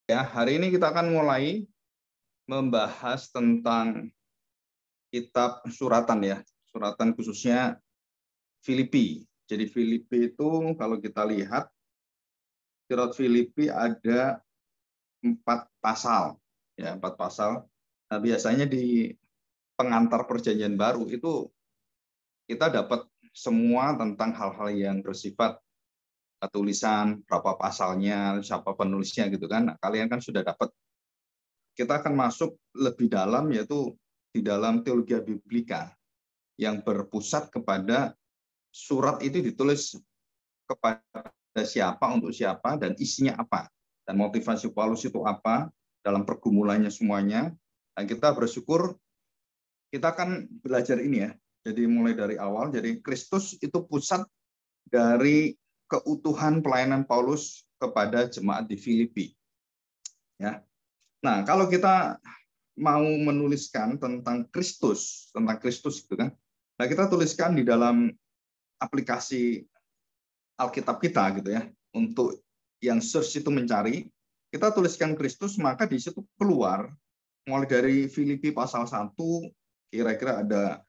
Ya, hari ini kita akan mulai membahas tentang kitab suratan ya, suratan khususnya Filipi. Jadi Filipi itu kalau kita lihat surat Filipi ada 4 pasal, ya 4 pasal. Nah, biasanya di pengantar perjanjian baru itu kita dapat semua tentang hal-hal yang bersifat tulisan, berapa pasalnya, siapa penulisnya gitu kan. Nah, kalian kan sudah dapat. Kita akan masuk lebih dalam yaitu di dalam teologi biblika yang berpusat kepada surat itu ditulis kepada siapa, untuk siapa, dan isinya apa. Dan motivasi Paulus itu apa, dalam pergumulannya semuanya. Dan kita bersyukur, kita akan belajar ini ya. Jadi mulai dari awal, jadi Kristus itu pusat dari keutuhan pelayanan Paulus kepada jemaat di Filipi. Ya. Nah, kalau kita mau menuliskan tentang Kristus gitu kan. Nah, kita tuliskan di dalam aplikasi Alkitab kita gitu ya. Untuk yang search itu mencari, kita tuliskan Kristus, maka di situ keluar mulai dari Filipi pasal 1 kira-kira ada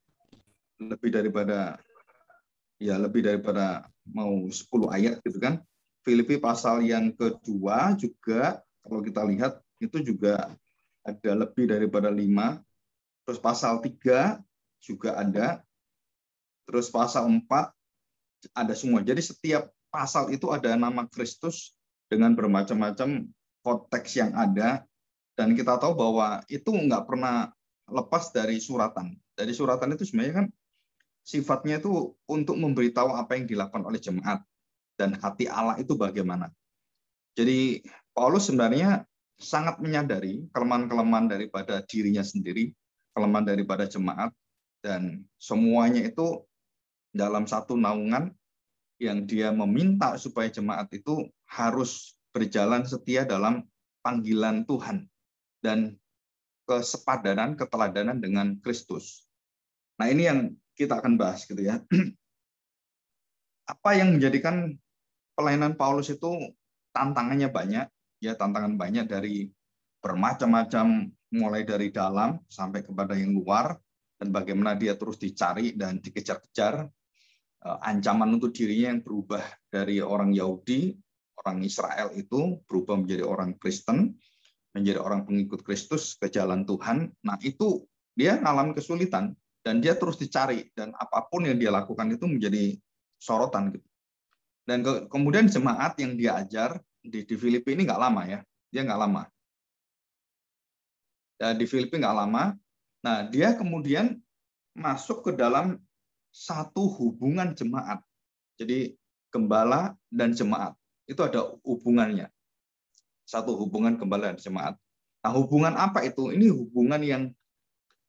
lebih daripada mau 10 ayat gitu kan. Filipi pasal yang kedua juga kalau kita lihat itu juga ada lebih daripada 5. Terus pasal 3 juga ada. Terus pasal 4 ada semua. Jadi setiap pasal itu ada nama Kristus dengan bermacam-macam konteks yang ada. Dan kita tahu bahwa itu nggak pernah lepas dari suratan. Dari suratan itu sebenarnya kan sifatnya itu untuk memberitahu apa yang dilakukan oleh jemaat. Dan hati Allah itu bagaimana. Jadi Paulus sebenarnya sangat menyadari kelemahan-kelemahan daripada dirinya sendiri, kelemahan daripada jemaat, dan semuanya itu dalam satu naungan yang dia meminta supaya jemaat itu harus berjalan setia dalam panggilan Tuhan dan kesepadanan, keteladanan dengan Kristus. Nah, ini yang kita akan bahas gitu ya. Apa yang menjadikan pelayanan Paulus itu tantangannya banyak, ya tantangan banyak dari bermacam-macam, mulai dari dalam sampai kepada yang luar, dan bagaimana dia terus dicari dan dikejar-kejar, ancaman untuk dirinya yang berubah dari orang Yahudi, orang Israel itu berubah menjadi orang Kristen, menjadi orang pengikut Kristus ke jalan Tuhan. Nah, itu dia mengalami kesulitan dan dia terus dicari, dan apapun yang dia lakukan itu menjadi sorotan gitu. Dan kemudian jemaat yang dia ajar di Filipi ini nggak lama ya, dia nggak lama. Dan di Filipi nggak lama. Nah, dia kemudian masuk ke dalam satu hubungan jemaat. Jadi gembala dan jemaat itu ada hubungannya. Satu hubungan gembala dan jemaat. Nah, hubungan apa itu? Ini hubungan yang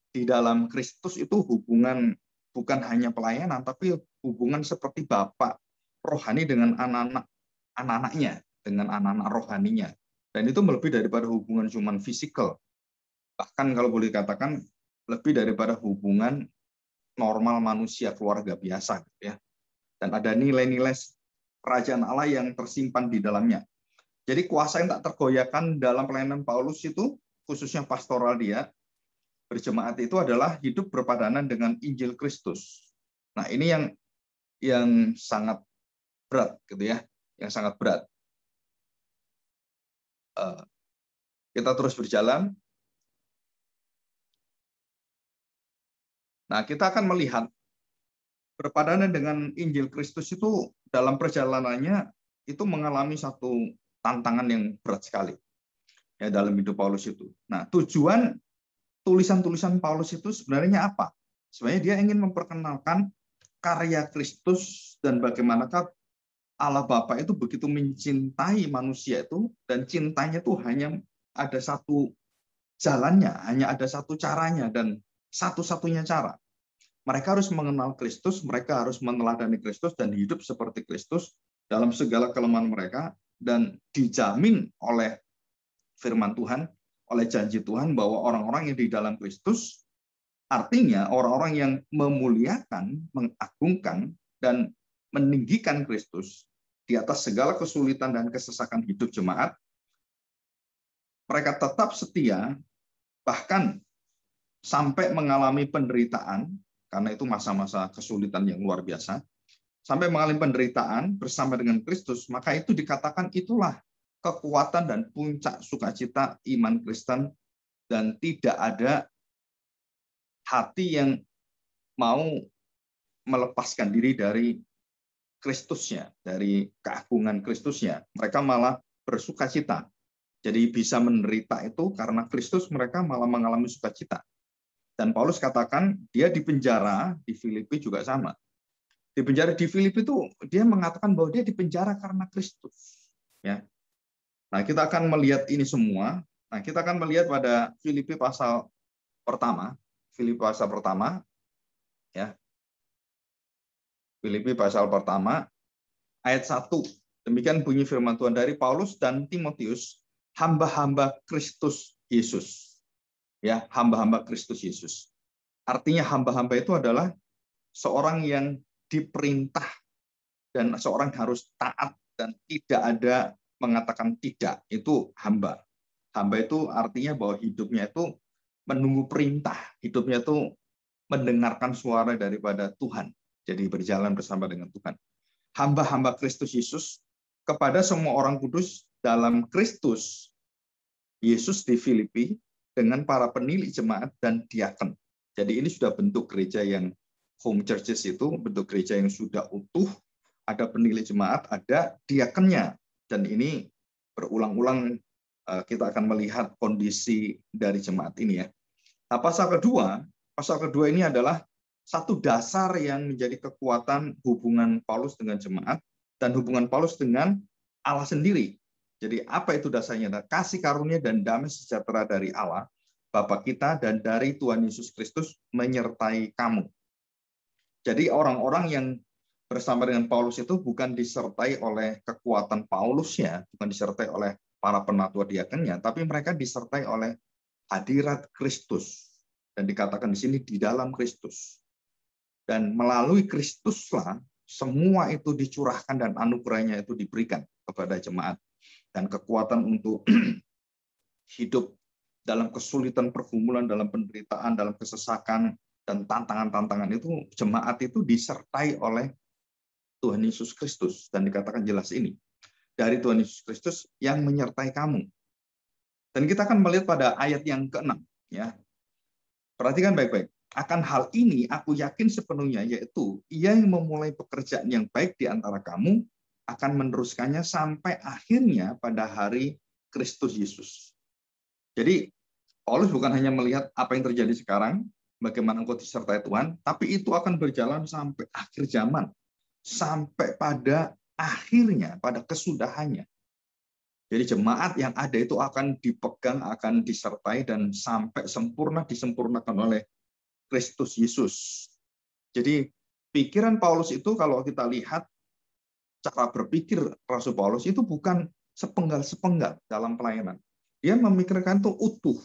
di dalam Kristus itu hubungan bukan hanya pelayanan, tapi hubungan seperti Bapak rohani dengan anak-anaknya, dengan anak-anak rohaninya. Dan itu lebih daripada hubungan cuman fisikal. Bahkan kalau boleh dikatakan lebih daripada hubungan normal manusia keluarga biasa gitu ya. Dan ada nilai-nilai kerajaan Allah yang tersimpan di dalamnya. Jadi kuasa yang tak tergoyahkan dalam pelayanan Paulus itu, khususnya pastoral dia, berjemaat itu adalah hidup berpadanan dengan Injil Kristus. Nah, ini yang sangat berat gitu ya, yang sangat berat. Kita terus berjalan. Nah, kita akan melihat berpadanan dengan Injil Kristus itu dalam perjalanannya itu mengalami satu tantangan yang berat sekali ya dalam hidup Paulus itu. Nah, tujuan tulisan-tulisan Paulus itu sebenarnya apa? Sebenarnya dia ingin memperkenalkan karya Kristus dan bagaimanakah Allah Bapa itu begitu mencintai manusia itu, dan cintanya itu hanya ada satu jalannya, hanya ada satu caranya dan satu-satunya cara. Mereka harus mengenal Kristus, mereka harus meneladani Kristus dan hidup seperti Kristus dalam segala kelemahan mereka, dan dijamin oleh firman Tuhan, oleh janji Tuhan bahwa orang-orang yang di dalam Kristus, artinya orang-orang yang memuliakan, mengagungkan, dan meninggikan Kristus di atas segala kesulitan dan kesesakan hidup jemaat, mereka tetap setia, bahkan sampai mengalami penderitaan, karena itu masa-masa kesulitan yang luar biasa, sampai mengalami penderitaan bersama dengan Kristus, maka itu dikatakan itulah kekuatan dan puncak sukacita iman Kristen, dan tidak ada hati yang mau melepaskan diri dari Kristusnya, dari keagungan Kristusnya. Mereka malah bersukacita. Jadi bisa menderita itu karena Kristus, mereka malah mengalami sukacita. Dan Paulus katakan dia di penjara di Filipi juga sama. Di penjara di Filipi itu dia mengatakan bahwa dia di penjara karena Kristus. Ya. Nah, kita akan melihat ini semua. Nah, kita akan melihat pada Filipi pasal pertama. Filipi pasal pertama. Ya. Filipi pasal pertama, ayat 1. Demikian bunyi firman Tuhan dari Paulus dan Timotius, hamba-hamba Kristus Yesus. Ya, hamba-hamba Kristus Yesus. Artinya hamba-hamba itu adalah seorang yang diperintah dan seorang harus taat dan tidak ada mengatakan tidak. Itu hamba. Hamba itu artinya bahwa hidupnya itu menunggu perintah, hidupnya itu mendengarkan suara daripada Tuhan. Jadi berjalan bersama dengan Tuhan. Hamba-hamba Kristus Yesus kepada semua orang kudus dalam Kristus Yesus di Filipi dengan para penilai jemaat dan diaken. Jadi ini sudah bentuk gereja yang home churches, itu bentuk gereja yang sudah utuh, ada penilai jemaat, ada diakennya. Dan ini berulang-ulang kita akan melihat kondisi dari jemaat ini ya. Nah, pasal kedua ini adalah satu dasar yang menjadi kekuatan hubungan Paulus dengan jemaat dan hubungan Paulus dengan Allah sendiri. Jadi apa itu dasarnya? Nah, kasih karunia dan damai sejahtera dari Allah, Bapa kita, dan dari Tuhan Yesus Kristus menyertai kamu. Jadi orang-orang yang bersama dengan Paulus itu bukan disertai oleh kekuatan Paulusnya, bukan disertai oleh para penatua diakennya, tapi mereka disertai oleh hadirat Kristus. Dan dikatakan di sini di dalam Kristus. Dan melalui Kristuslah semua itu dicurahkan dan anugerahnya itu diberikan kepada jemaat. Dan kekuatan untuk hidup dalam kesulitan, pergumulan, dalam penderitaan, dalam kesesakan, dan tantangan-tantangan itu, jemaat itu disertai oleh Tuhan Yesus Kristus. Dan dikatakan jelas ini, dari Tuhan Yesus Kristus yang menyertai kamu. Dan kita akan melihat pada ayat yang ke-6. Ya. Perhatikan baik-baik. Akan hal ini aku yakin sepenuhnya, yaitu ia yang memulai pekerjaan yang baik di antara kamu akan meneruskannya sampai akhirnya pada hari Kristus Yesus. Jadi Paulus bukan hanya melihat apa yang terjadi sekarang, bagaimana engkau disertai Tuhan, tapi itu akan berjalan sampai akhir zaman, sampai pada akhirnya, pada kesudahannya. Jadi jemaat yang ada itu akan dipegang, akan disertai, dan sampai sempurna disempurnakan oleh Kristus Yesus. Jadi pikiran Paulus itu kalau kita lihat cara berpikir Rasul Paulus itu bukan sepenggal-sepenggal dalam pelayanan. Dia memikirkan itu utuh.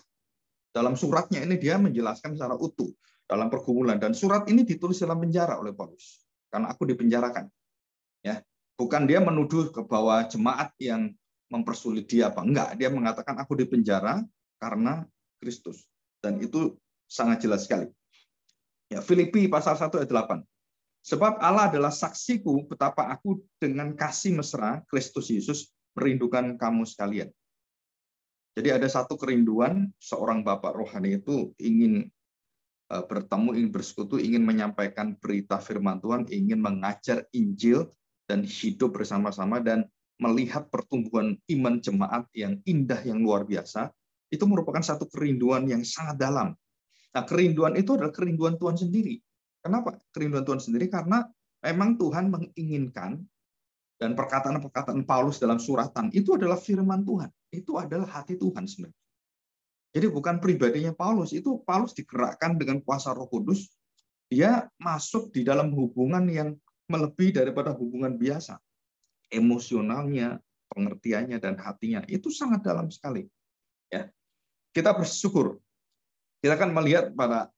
Dalam suratnya ini dia menjelaskan secara utuh dalam pergumulan, dan surat ini ditulis dalam penjara oleh Paulus karena aku dipenjarakan. Ya, bukan dia menuduh ke bahwa jemaat yang mempersulit dia apa enggak, dia mengatakan aku dipenjara karena Kristus, dan itu sangat jelas sekali. Ya, Filipi pasal 1 ayat 8. Sebab Allah adalah saksiku betapa aku dengan kasih mesra Kristus Yesus merindukan kamu sekalian. Jadi ada satu kerinduan seorang bapak rohani itu ingin bertemu, ingin bersekutu, ingin menyampaikan berita firman Tuhan, ingin mengajar Injil dan hidup bersama-sama dan melihat pertumbuhan iman jemaat yang indah, yang luar biasa. Itu merupakan satu kerinduan yang sangat dalam. Nah, kerinduan itu adalah kerinduan Tuhan sendiri. Kenapa kerinduan Tuhan sendiri? Karena memang Tuhan menginginkan, dan perkataan-perkataan Paulus dalam suratan itu adalah firman Tuhan. Itu adalah hati Tuhan sebenarnya. Jadi bukan pribadinya Paulus, itu Paulus digerakkan dengan kuasa Roh Kudus. Dia masuk di dalam hubungan yang melebihi daripada hubungan biasa. Emosionalnya, pengertiannya, dan hatinya itu sangat dalam sekali. Ya, kita bersyukur. Kita akan melihat pada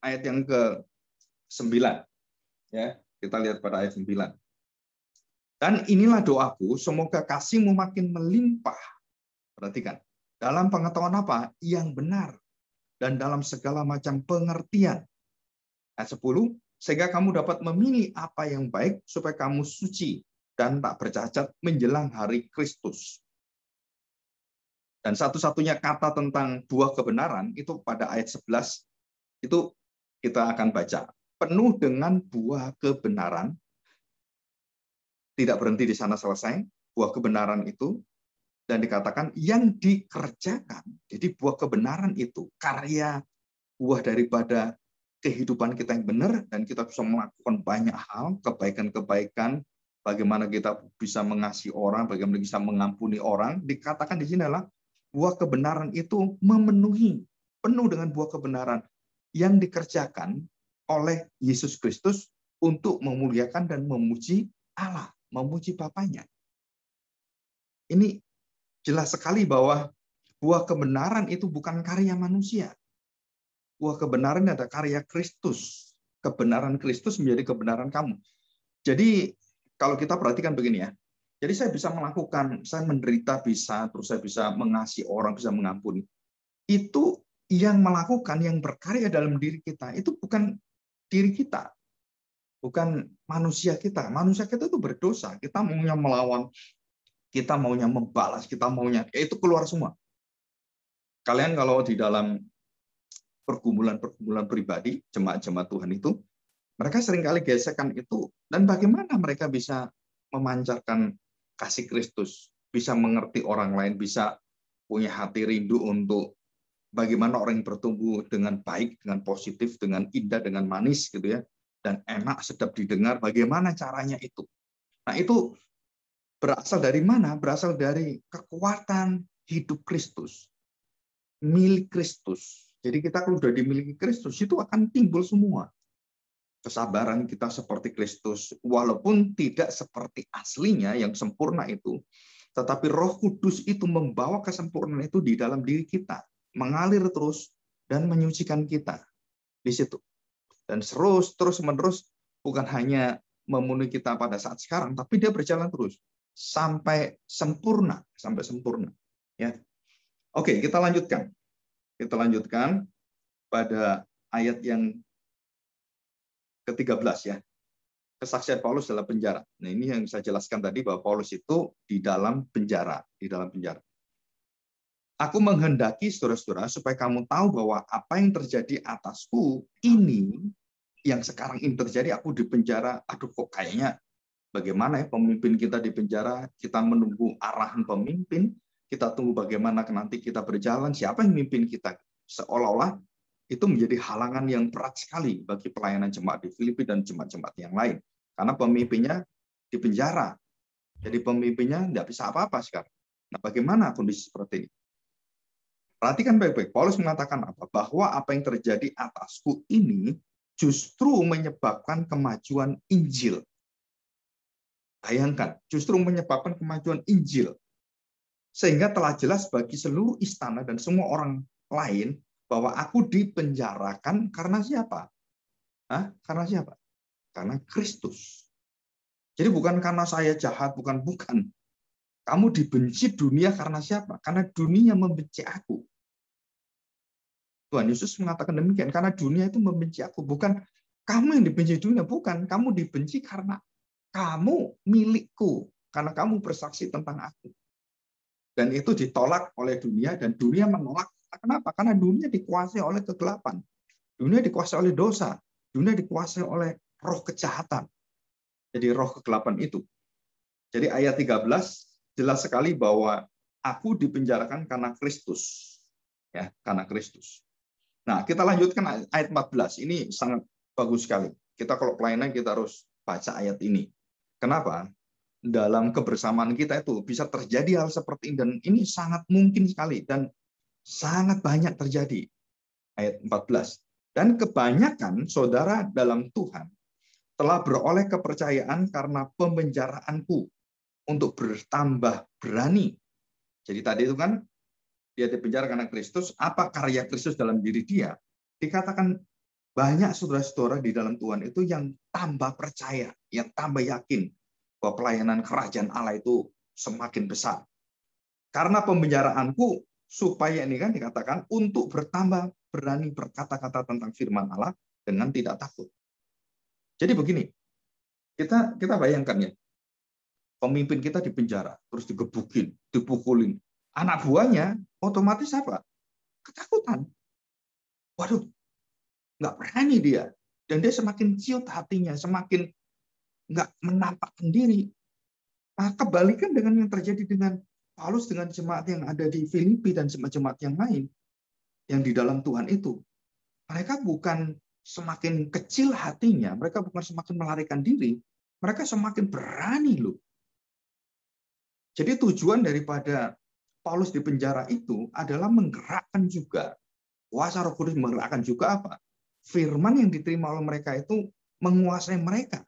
ayat yang ke-9. Ya, kita lihat pada ayat 9. Dan inilah doaku, semoga kasihmu makin melimpah Perhatikan. Dalam pengetahuan apa? Yang benar. Dan dalam segala macam pengertian. Ayat 10, sehingga kamu dapat memilih apa yang baik supaya kamu suci dan tak bercacat menjelang hari Kristus. Dan satu-satunya kata tentang buah kebenaran itu pada ayat 11 itu kita akan baca. Penuh dengan buah kebenaran, tidak berhenti di sana selesai, buah kebenaran itu, dan dikatakan yang dikerjakan. Jadi buah kebenaran itu karya buah daripada kehidupan kita yang benar, dan kita bisa melakukan banyak hal, kebaikan-kebaikan, bagaimana kita bisa mengasihi orang, bagaimana bisa mengampuni orang. Dikatakan di sini adalah buah kebenaran itu memenuhi, penuh dengan buah kebenaran yang dikerjakan oleh Yesus Kristus untuk memuliakan dan memuji Allah, memuji Bapaknya. Ini jelas sekali bahwa buah kebenaran itu bukan karya manusia. Buah kebenaran ada karya Kristus. Kebenaran Kristus menjadi kebenaran kamu. Jadi kalau kita perhatikan begini ya. Jadi saya bisa melakukan, saya menderita bisa, terus saya bisa mengasihi orang, bisa mengampuni. Itu yang melakukan, yang berkarya dalam diri kita, itu bukan diri kita. Bukan manusia kita. Manusia kita itu berdosa. Kita maunya melawan, kita maunya membalas, kita maunya, itu keluar semua. Kalian kalau di dalam pergumulan-pergumulan pribadi, jemaat-jemaat Tuhan itu, mereka seringkali gesekan itu, dan bagaimana mereka bisa memancarkan kasih Kristus, bisa mengerti orang lain, bisa punya hati rindu untuk bagaimana orang yang bertumbuh dengan baik, dengan positif, dengan indah, dengan manis, gitu ya, dan enak, sedap didengar, bagaimana caranya itu. Nah, itu berasal dari mana? Berasal dari kekuatan hidup Kristus, milik Kristus. Jadi kita kalau sudah dimiliki Kristus, itu akan timbul semua. Kesabaran kita seperti Kristus, walaupun tidak seperti aslinya yang sempurna itu, tetapi Roh Kudus itu membawa kesempurnaan itu di dalam diri kita, mengalir terus dan menyucikan kita di situ. Dan terus-menerus bukan hanya memenuhi kita pada saat sekarang, tapi dia berjalan terus sampai sempurna, ya. Oke, kita lanjutkan. Kita lanjutkan pada ayat yang ke-13 ya. Kesaksian Paulus dalam penjara. Nah, ini yang saya jelaskan tadi bahwa Paulus itu di dalam penjara, Aku menghendaki saudara-saudara supaya kamu tahu bahwa apa yang terjadi atasku ini, yang sekarang ini terjadi, aku di penjara, aduh kok kayaknya bagaimana ya pemimpin kita di penjara, kita menunggu arahan pemimpin, kita tunggu bagaimana nanti kita berjalan, siapa yang memimpin kita. Seolah-olah itu menjadi halangan yang berat sekali bagi pelayanan jemaat di Filipi dan jemaat-jemaat yang lain. Karena pemimpinnya di penjara. Jadi pemimpinnya tidak bisa apa-apa sekarang. Nah, bagaimana kondisi seperti ini? Perhatikan baik-baik. Paulus mengatakan apa? Bahwa apa yang terjadi atasku ini justru menyebabkan kemajuan Injil. Bayangkan, justru menyebabkan kemajuan Injil. Sehingga telah jelas bagi seluruh istana dan semua orang lain bahwa aku dipenjarakan karena siapa? Karena siapa? Karena Kristus. Jadi bukan karena saya jahat, bukan. Kamu dibenci dunia karena siapa? Karena dunia membenci aku. Tuhan Yesus mengatakan demikian, karena dunia itu membenci aku. Bukan kamu yang dibenci dunia, bukan. Kamu dibenci karena kamu milikku, karena kamu bersaksi tentang aku. Dan itu ditolak oleh dunia, dan dunia menolak. Kenapa? Karena dunia dikuasai oleh kegelapan. Dunia dikuasai oleh dosa. Dunia dikuasai oleh roh kejahatan. Jadi roh kegelapan itu. Jadi ayat 13 jelas sekali bahwa aku dipenjarakan karena Kristus. Ya, karena Kristus. Nah, kita lanjutkan ayat 14. Ini sangat bagus sekali. Kita kalau pelayanan kita harus baca ayat ini. Kenapa? Dalam kebersamaan kita itu bisa terjadi hal seperti ini, dan ini sangat mungkin sekali dan sangat banyak terjadi. Ayat 14. Dan kebanyakan saudara dalam Tuhan telah beroleh kepercayaan karena pemenjaraanku untuk bertambah berani. Jadi tadi itu kan dia dipenjara karena Kristus, apa karya Kristus dalam diri dia? Dikatakan banyak saudara-saudara di dalam Tuhan itu yang tambah percaya, yang tambah yakin bahwa pelayanan kerajaan Allah itu semakin besar. Karena pembenjaraanku supaya ini kan dikatakan untuk bertambah berani berkata-kata tentang firman Allah dengan tidak takut. Jadi begini, kita bayangkan ya, pemimpin kita di penjara, terus digebukin, dipukulin. Anak buahnya otomatis apa? Ketakutan. Waduh, nggak berani dia. Dan dia semakin ciut hatinya, semakin nggak menampakkan diri. Nah, kebalikan dengan yang terjadi dengan Paulus dengan jemaat yang ada di Filipi dan jemaat yang lain yang di dalam Tuhan itu. Mereka bukan semakin kecil hatinya, mereka bukan semakin melarikan diri, mereka semakin berani loh. Jadi tujuan daripada Paulus di penjara itu adalah menggerakkan juga, kuasa Roh Kudus menggerakkan juga apa? Firman yang diterima oleh mereka itu menguasai mereka.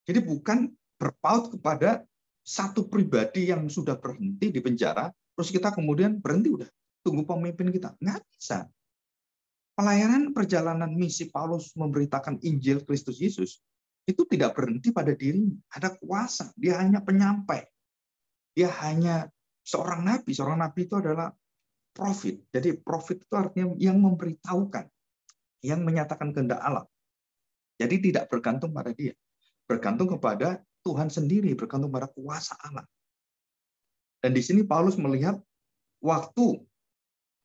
Jadi bukan berpaut kepada satu pribadi yang sudah berhenti di penjara, terus kita kemudian berhenti udah, tunggu pemimpin kita. Nggak bisa. Pelayanan perjalanan misi Paulus memberitakan Injil Kristus Yesus itu tidak berhenti pada dirinya. Ada kuasa. Dia hanya penyampai. Dia hanya seorang nabi. Seorang nabi itu adalah prophet. Jadi prophet itu artinya yang memberitahukan, yang menyatakan kehendak Allah. Jadi tidak bergantung pada dia. Bergantung kepada Tuhan sendiri, bergantung pada kuasa Allah. Dan di sini Paulus melihat waktu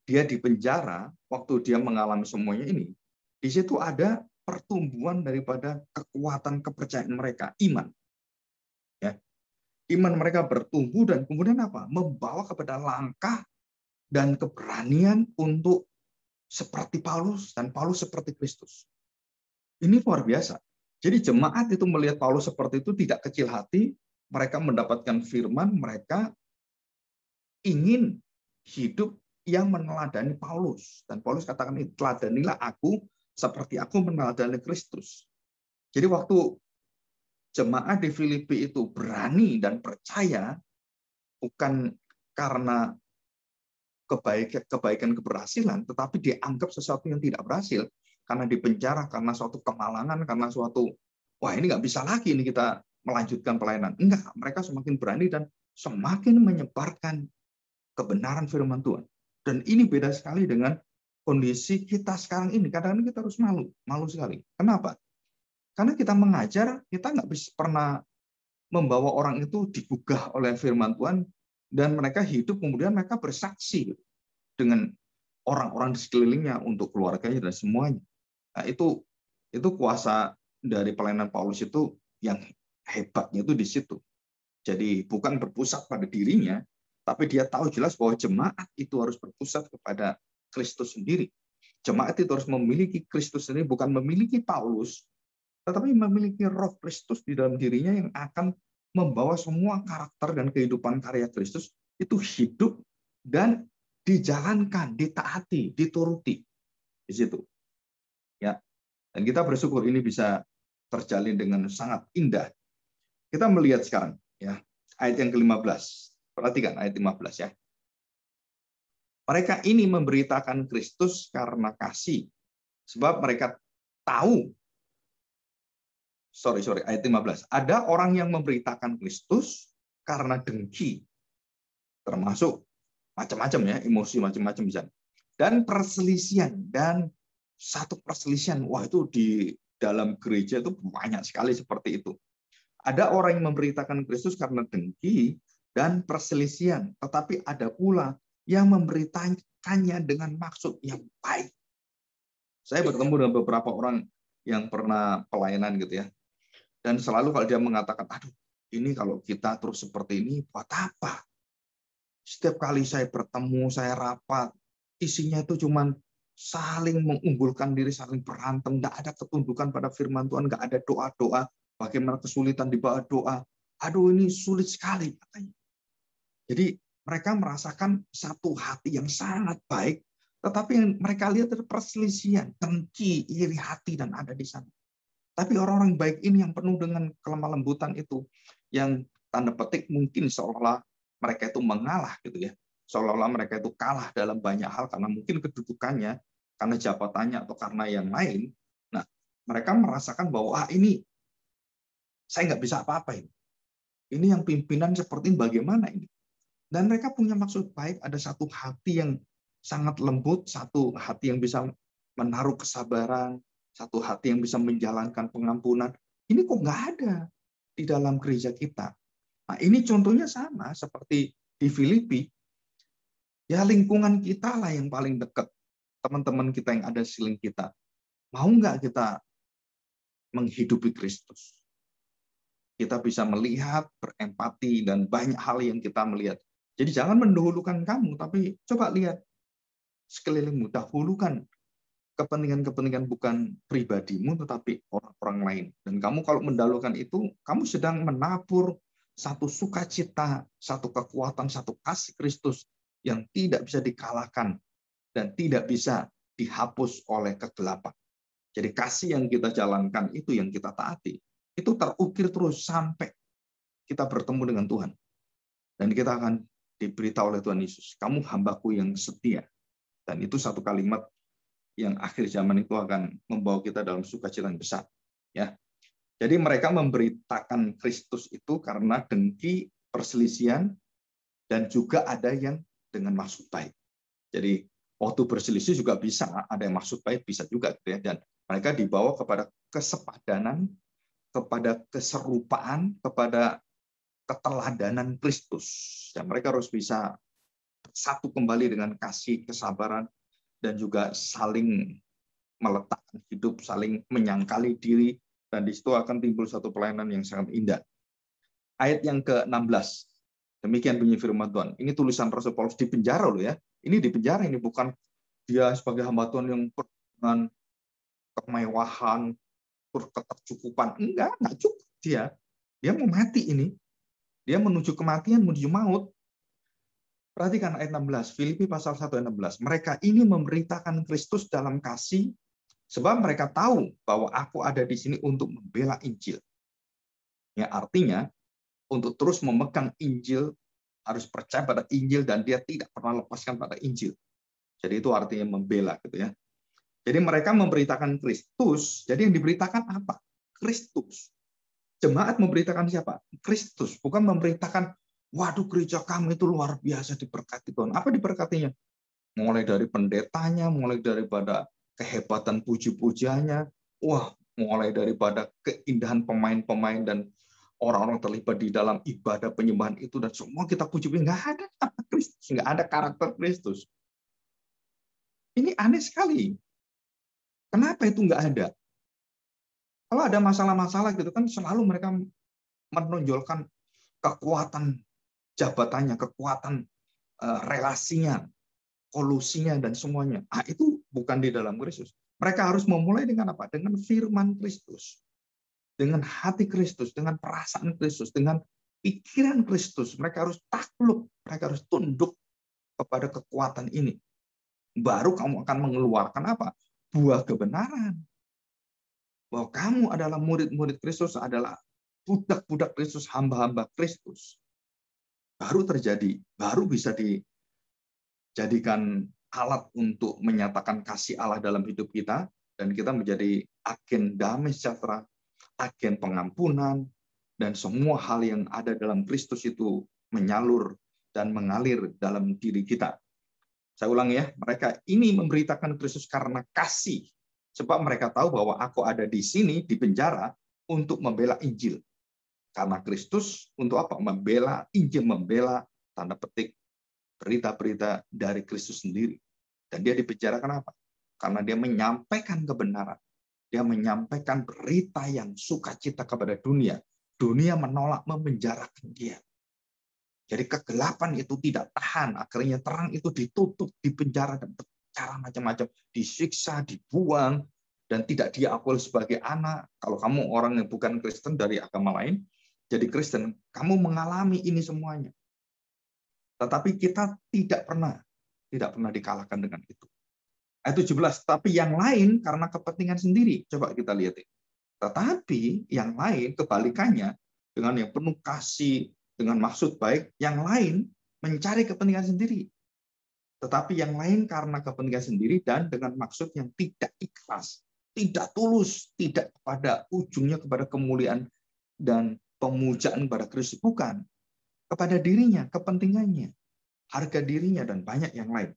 dia di penjara, waktu dia mengalami semuanya ini, di situ ada pertumbuhan daripada kekuatan kepercayaan mereka, iman. Ya. Iman mereka bertumbuh dan kemudian apa? Membawa kepada langkah dan keberanian untuk seperti Paulus dan Paulus seperti Kristus. Ini luar biasa. Jadi jemaat itu melihat Paulus seperti itu tidak kecil hati, mereka mendapatkan firman, mereka ingin hidup yang meneladani Paulus. Dan Paulus katakan, teladanilah aku seperti aku meneladani Kristus. Jadi waktu jemaat di Filipi itu berani dan percaya, bukan karena kebaikan keberhasilan, tetapi dianggap sesuatu yang tidak berhasil, karena dipenjara, karena suatu kemalangan, karena suatu, wah ini nggak bisa lagi ini kita melanjutkan pelayanan. Enggak, mereka semakin berani dan semakin menyebarkan kebenaran firman Tuhan. Dan ini beda sekali dengan kondisi kita sekarang ini. Kadang-kadang kita harus malu sekali. Kenapa? Karena kita mengajar, kita nggak bisa pernah membawa orang itu digugah oleh firman Tuhan, dan mereka hidup, kemudian mereka bersaksi dengan orang-orang di sekelilingnya, untuk keluarganya dan semuanya. Nah, itu kuasa dari pelayanan Paulus itu yang hebatnya itu di situ. Jadi bukan berpusat pada dirinya, tapi dia tahu jelas bahwa jemaat itu harus berpusat kepada Kristus sendiri. Jemaat itu harus memiliki Kristus sendiri, bukan memiliki Paulus, tetapi memiliki Roh Kristus di dalam dirinya yang akan membawa semua karakter dan kehidupan karya Kristus itu hidup dan dijalankan, ditaati, dituruti di situ. Ya. Dan kita bersyukur ini bisa terjalin dengan sangat indah. Kita melihat sekarang ya, ayat yang ke-15. Perhatikan ayat 15 ya. Mereka ini memberitakan Kristus karena kasih. Sebab mereka tahu. Ayat 15. Ada orang yang memberitakan Kristus karena dengki. Termasuk macam-macam ya, emosi macam-macam bisa. Dan perselisihan. Dan satu perselisihan. Wah, itu di dalam gereja itu banyak sekali seperti itu. Ada orang yang memberitakan Kristus karena dengki dan perselisihan, tetapi ada pula yang memberitakannya dengan maksud yang baik. Saya bertemu dengan beberapa orang yang pernah pelayanan gitu ya, dan selalu kalau dia mengatakan, aduh, ini kalau kita terus seperti ini, buat apa? Setiap kali saya bertemu, saya rapat, isinya itu cuman saling mengunggulkan diri, saling berantem, nggak ada ketundukan pada firman Tuhan, nggak ada doa-doa, bagaimana kesulitan di bawah doa. Aduh, ini sulit sekali katanya. Jadi mereka merasakan satu hati yang sangat baik, tetapi yang mereka lihat ada perselisihan, dengki, iri hati, dan ada di sana. Tapi orang-orang baik ini yang penuh dengan kelemah lembutan itu, yang tanda petik mungkin seolah-olah mereka itu mengalah gitu ya, seolah-olah mereka itu kalah dalam banyak hal karena mungkin kedudukannya, karena jabatannya, atau karena yang lain. Nah, mereka merasakan bahwa ini saya nggak bisa apa-apa ini. Ini yang pimpinan seperti ini bagaimana ini? Dan mereka punya maksud baik, ada satu hati yang sangat lembut, satu hati yang bisa menaruh kesabaran, satu hati yang bisa menjalankan pengampunan. Ini kok nggak ada di dalam gereja kita. Nah, ini contohnya sama seperti di Filipi. Ya lingkungan kita lah yang paling dekat. Teman-teman kita yang ada di sekeliling kita. Mau nggak kita menghidupi Kristus? Kita bisa melihat, berempati, dan banyak hal yang kita melihat. Jadi jangan mendahulukan kamu, tapi coba lihat sekelilingmu. Dahulukan kepentingan-kepentingan bukan pribadimu, tetapi orang-orang lain. Dan kamu kalau mendahulukan itu, kamu sedang menabur satu sukacita, satu kekuatan, satu kasih Kristus yang tidak bisa dikalahkan dan tidak bisa dihapus oleh kegelapan. Jadi kasih yang kita jalankan itu yang kita taati. Itu terukir terus sampai kita bertemu dengan Tuhan. Dan kita akan diberitahu oleh Tuhan Yesus, kamu hambaku yang setia. Dan itu satu kalimat yang akhir zaman itu akan membawa kita dalam sukacita yang besar. Ya. Jadi mereka memberitakan Kristus itu karena dengki, perselisihan, dan juga ada yang dengan maksud baik. Jadi waktu berselisih juga bisa, ada yang maksud baik bisa juga. Gitu ya. Dan mereka dibawa kepada kesepadanan, kepada keserupaan, kepada keteladanan Kristus. Dan mereka harus bisa satu kembali dengan kasih, kesabaran, dan juga saling meletakkan hidup, saling menyangkali diri, dan di situ akan timbul satu pelayanan yang sangat indah. Ayat yang ke-16. Demikian bunyi firman Tuhan. Ini tulisan Rasul Paulus di penjara loh ya. Ini di penjara, ini bukan dia sebagai hamba Tuhan yang dengan kemewahan, ketercukupan. Enggak cukup dia. Dia mau mati ini. Dia menuju kematian, menuju maut. Perhatikan ayat 16, Filipi pasal 1 ayat 16. Mereka ini memberitakan Kristus dalam kasih, sebab mereka tahu bahwa aku ada di sini untuk membela Injil. Ya, artinya, untuk terus memegang Injil, harus percaya pada Injil, dan dia tidak pernah lepaskan pada Injil. Jadi itu artinya membela. Gitu ya. Jadi mereka memberitakan Kristus, jadi yang diberitakan apa? Kristus. Jemaat memberitakan siapa? Kristus, bukan memberitakan, waduh gereja kamu itu luar biasa diberkati Tuhan. Apa diberkatinya? Mulai dari pendetanya, mulai daripada kehebatan puji-pujiannya, wah, mulai daripada keindahan pemain-pemain dan orang-orang terlibat di dalam ibadah penyembahan itu, dan semua kita puji. Nggak ada apa Kristus, nggak ada karakter Kristus. Ini aneh sekali. Kenapa itu nggak ada? Kalau ada masalah-masalah gitu kan selalu mereka menonjolkan kekuatan jabatannya, kekuatan relasinya, kolusinya, dan semuanya. Itu bukan di dalam Kristus. Mereka harus memulai dengan apa? Dengan firman Kristus. Dengan hati Kristus, dengan perasaan Kristus, dengan pikiran Kristus. Mereka harus takluk, mereka harus tunduk kepada kekuatan ini. Baru kamu akan mengeluarkan apa? Buah kebenaran. Bahwa kamu adalah murid-murid Kristus, adalah budak-budak Kristus, hamba-hamba Kristus. Baru terjadi, baru bisa dijadikan alat untuk menyatakan kasih Allah dalam hidup kita, dan kita menjadi agen damai sejahtera, agen pengampunan, dan semua hal yang ada dalam Kristus itu menyalur dan mengalir dalam diri kita. Saya ulang ya, mereka ini memberitakan Kristus karena kasih, sebab mereka tahu bahwa aku ada di sini, di penjara, untuk membela Injil. Karena Kristus untuk apa? Membela Injil, membela tanda petik berita-berita dari Kristus sendiri. Dan dia dipenjara kenapa? Karena dia menyampaikan kebenaran. Dia menyampaikan berita yang sukacita kepada dunia. Dunia menolak, memenjarakan dia. Jadi kegelapan itu tidak tahan. Akhirnya terang itu ditutup, dipenjara, dan cara macam-macam. Disiksa, dibuang, dan tidak diakui sebagai anak. Kalau kamu orang yang bukan Kristen dari agama lain, jadi Kristen, kamu mengalami ini semuanya. Tetapi kita tidak pernah dikalahkan dengan itu. Ayat 17, tapi yang lain karena kepentingan sendiri. Coba kita lihat. Tetapi yang lain kebalikannya, dengan yang penuh kasih, dengan maksud baik, yang lain mencari kepentingan sendiri. Tetapi yang lain karena kepentingan sendiri dan dengan maksud yang tidak ikhlas, tidak tulus, tidak pada ujungnya kepada kemuliaan dan pemujaan kepada Kristus, bukan. Kepada dirinya, kepentingannya. harga dirinya, dan banyak yang lain.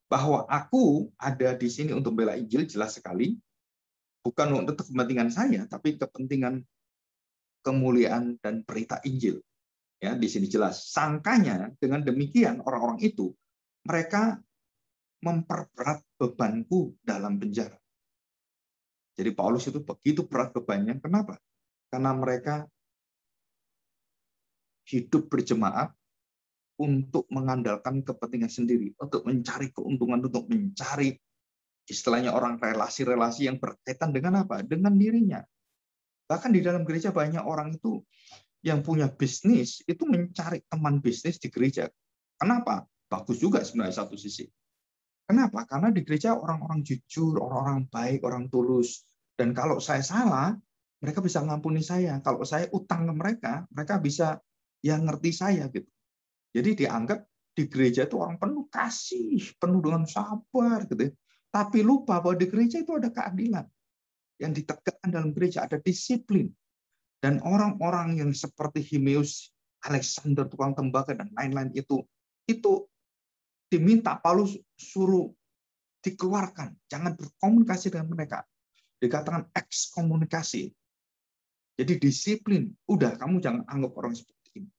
Bahwa aku ada di sini untuk bela Injil jelas sekali, bukan untuk kepentingan saya, tapi kepentingan kemuliaan dan berita Injil. Ya, di sini jelas. Sangkanya dengan demikian orang-orang itu mereka memperberat bebanku dalam penjara. Jadi Paulus itu begitu berat bebannya. Kenapa? Karena mereka hidup berjemaat untuk mengandalkan kepentingan sendiri, untuk mencari keuntungan, untuk mencari istilahnya orang relasi-relasi yang berkaitan dengan apa? Dengan dirinya. Bahkan di dalam gereja banyak orang itu yang punya bisnis, itu mencari teman bisnis di gereja. Kenapa? Bagus juga sebenarnya satu sisi. Kenapa? Karena di gereja orang-orang jujur, orang-orang baik, orang tulus. Dan kalau saya salah, mereka bisa ngampuni saya. Kalau saya utang ke mereka, mereka bisa ya ngerti saya gitu. Jadi dianggap di gereja itu orang penuh kasih, penuh dengan sabar gitu. Tapi lupa bahwa di gereja itu ada keadilan. Yang ditegakkan dalam gereja ada disiplin. Dan orang-orang yang seperti Himeus, Alexander tukang tembaga dan lain-lain itu diminta Paulus suruh dikeluarkan, jangan berkomunikasi dengan mereka. Dikatakan ekskomunikasi. Jadi disiplin. Udah, kamu jangan anggap orang seperti ini.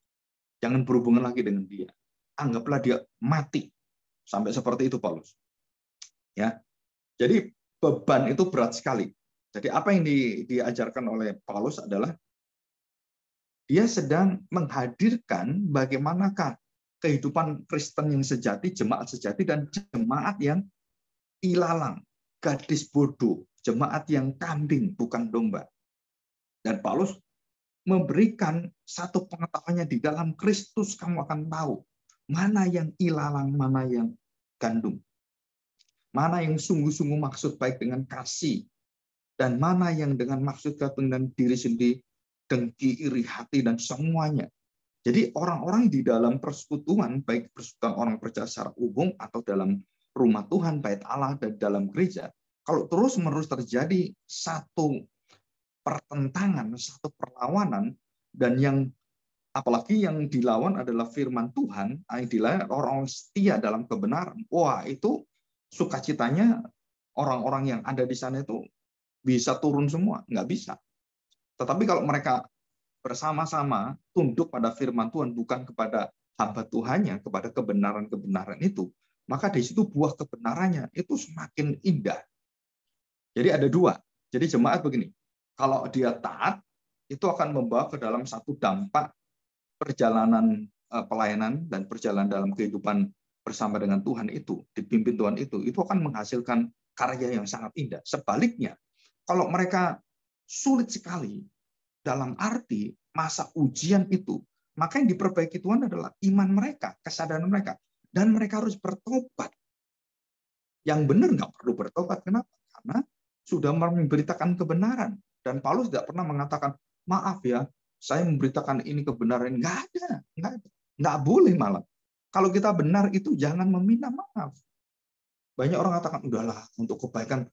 Jangan berhubungan lagi dengan dia. Anggaplah dia mati. Sampai seperti itu Paulus. Ya. Jadi beban itu berat sekali. Jadi apa yang diajarkan oleh Paulus adalah dia sedang menghadirkan bagaimanakah kehidupan Kristen yang sejati, jemaat sejati, dan jemaat yang ilalang, gadis bodoh, jemaat yang kambing, bukan domba. Dan Paulus memberikan satu pengetahuannya di dalam Kristus, kamu akan tahu mana yang ilalang, mana yang gandum. Mana yang sungguh-sungguh maksud baik dengan kasih, dan mana yang dengan maksud dengan diri sendiri, dengki, iri hati, dan semuanya. Jadi orang-orang di dalam persekutuan, baik persekutuan orang percaya secara umum atau dalam rumah Tuhan, bait Allah, dan dalam gereja, kalau terus-menerus terjadi satu pertentangan, satu perlawanan, dan yang apalagi yang dilawan adalah firman Tuhan, yang dilawan orang setia dalam kebenaran, wah itu sukacitanya orang-orang yang ada di sana itu bisa turun semua, nggak bisa. Tetapi kalau mereka bersama-sama tunduk pada firman Tuhan, bukan kepada hamba Tuhannya, kepada kebenaran-kebenaran itu, maka di situ buah kebenarannya itu semakin indah. Jadi ada dua. Jadi jemaat begini, kalau dia taat, itu akan membawa ke dalam satu dampak perjalanan pelayanan dan perjalanan dalam kehidupan bersama dengan Tuhan itu, dipimpin Tuhan itu akan menghasilkan karya yang sangat indah. Sebaliknya, kalau mereka sulit sekali dalam arti masa ujian itu, maka yang diperbaiki Tuhan adalah iman mereka, kesadaran mereka, dan mereka harus bertobat. Yang benar nggak perlu bertobat. Kenapa? Karena sudah memberitakan kebenaran. Dan Paulus tidak pernah mengatakan, maaf ya, saya memberitakan ini kebenaran. Nggak ada. Nggak boleh malah. Kalau kita benar itu jangan meminta maaf. Banyak orang katakan, udahlah untuk kebaikan,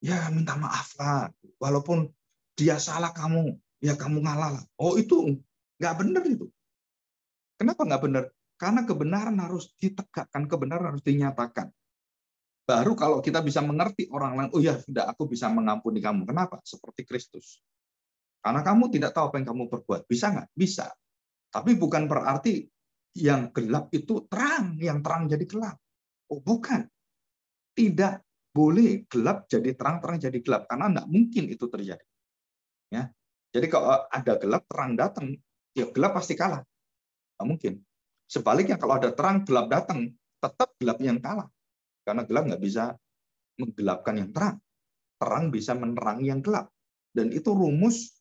ya minta maaf lah. Walaupun dia salah kamu, ya kamu ngalah lah. Oh itu nggak benar itu. Kenapa nggak benar? Karena kebenaran harus ditegakkan, kebenaran harus dinyatakan. Baru kalau kita bisa mengerti orang lain, oh ya sudah aku bisa mengampuni kamu. Kenapa? Seperti Kristus. Karena kamu tidak tahu apa yang kamu perbuat. Bisa nggak? Bisa. Tapi bukan berarti yang gelap itu terang, yang terang jadi gelap. Oh bukan. Tidak boleh gelap jadi terang, terang jadi gelap. Karena nggak mungkin itu terjadi. Ya. Jadi kalau ada gelap, terang datang, ya gelap pasti kalah. Nggak mungkin. Sebaliknya kalau ada terang, gelap datang, tetap gelap yang kalah. Karena gelap nggak bisa menggelapkan yang terang. Terang bisa menerangi yang gelap. Dan itu rumus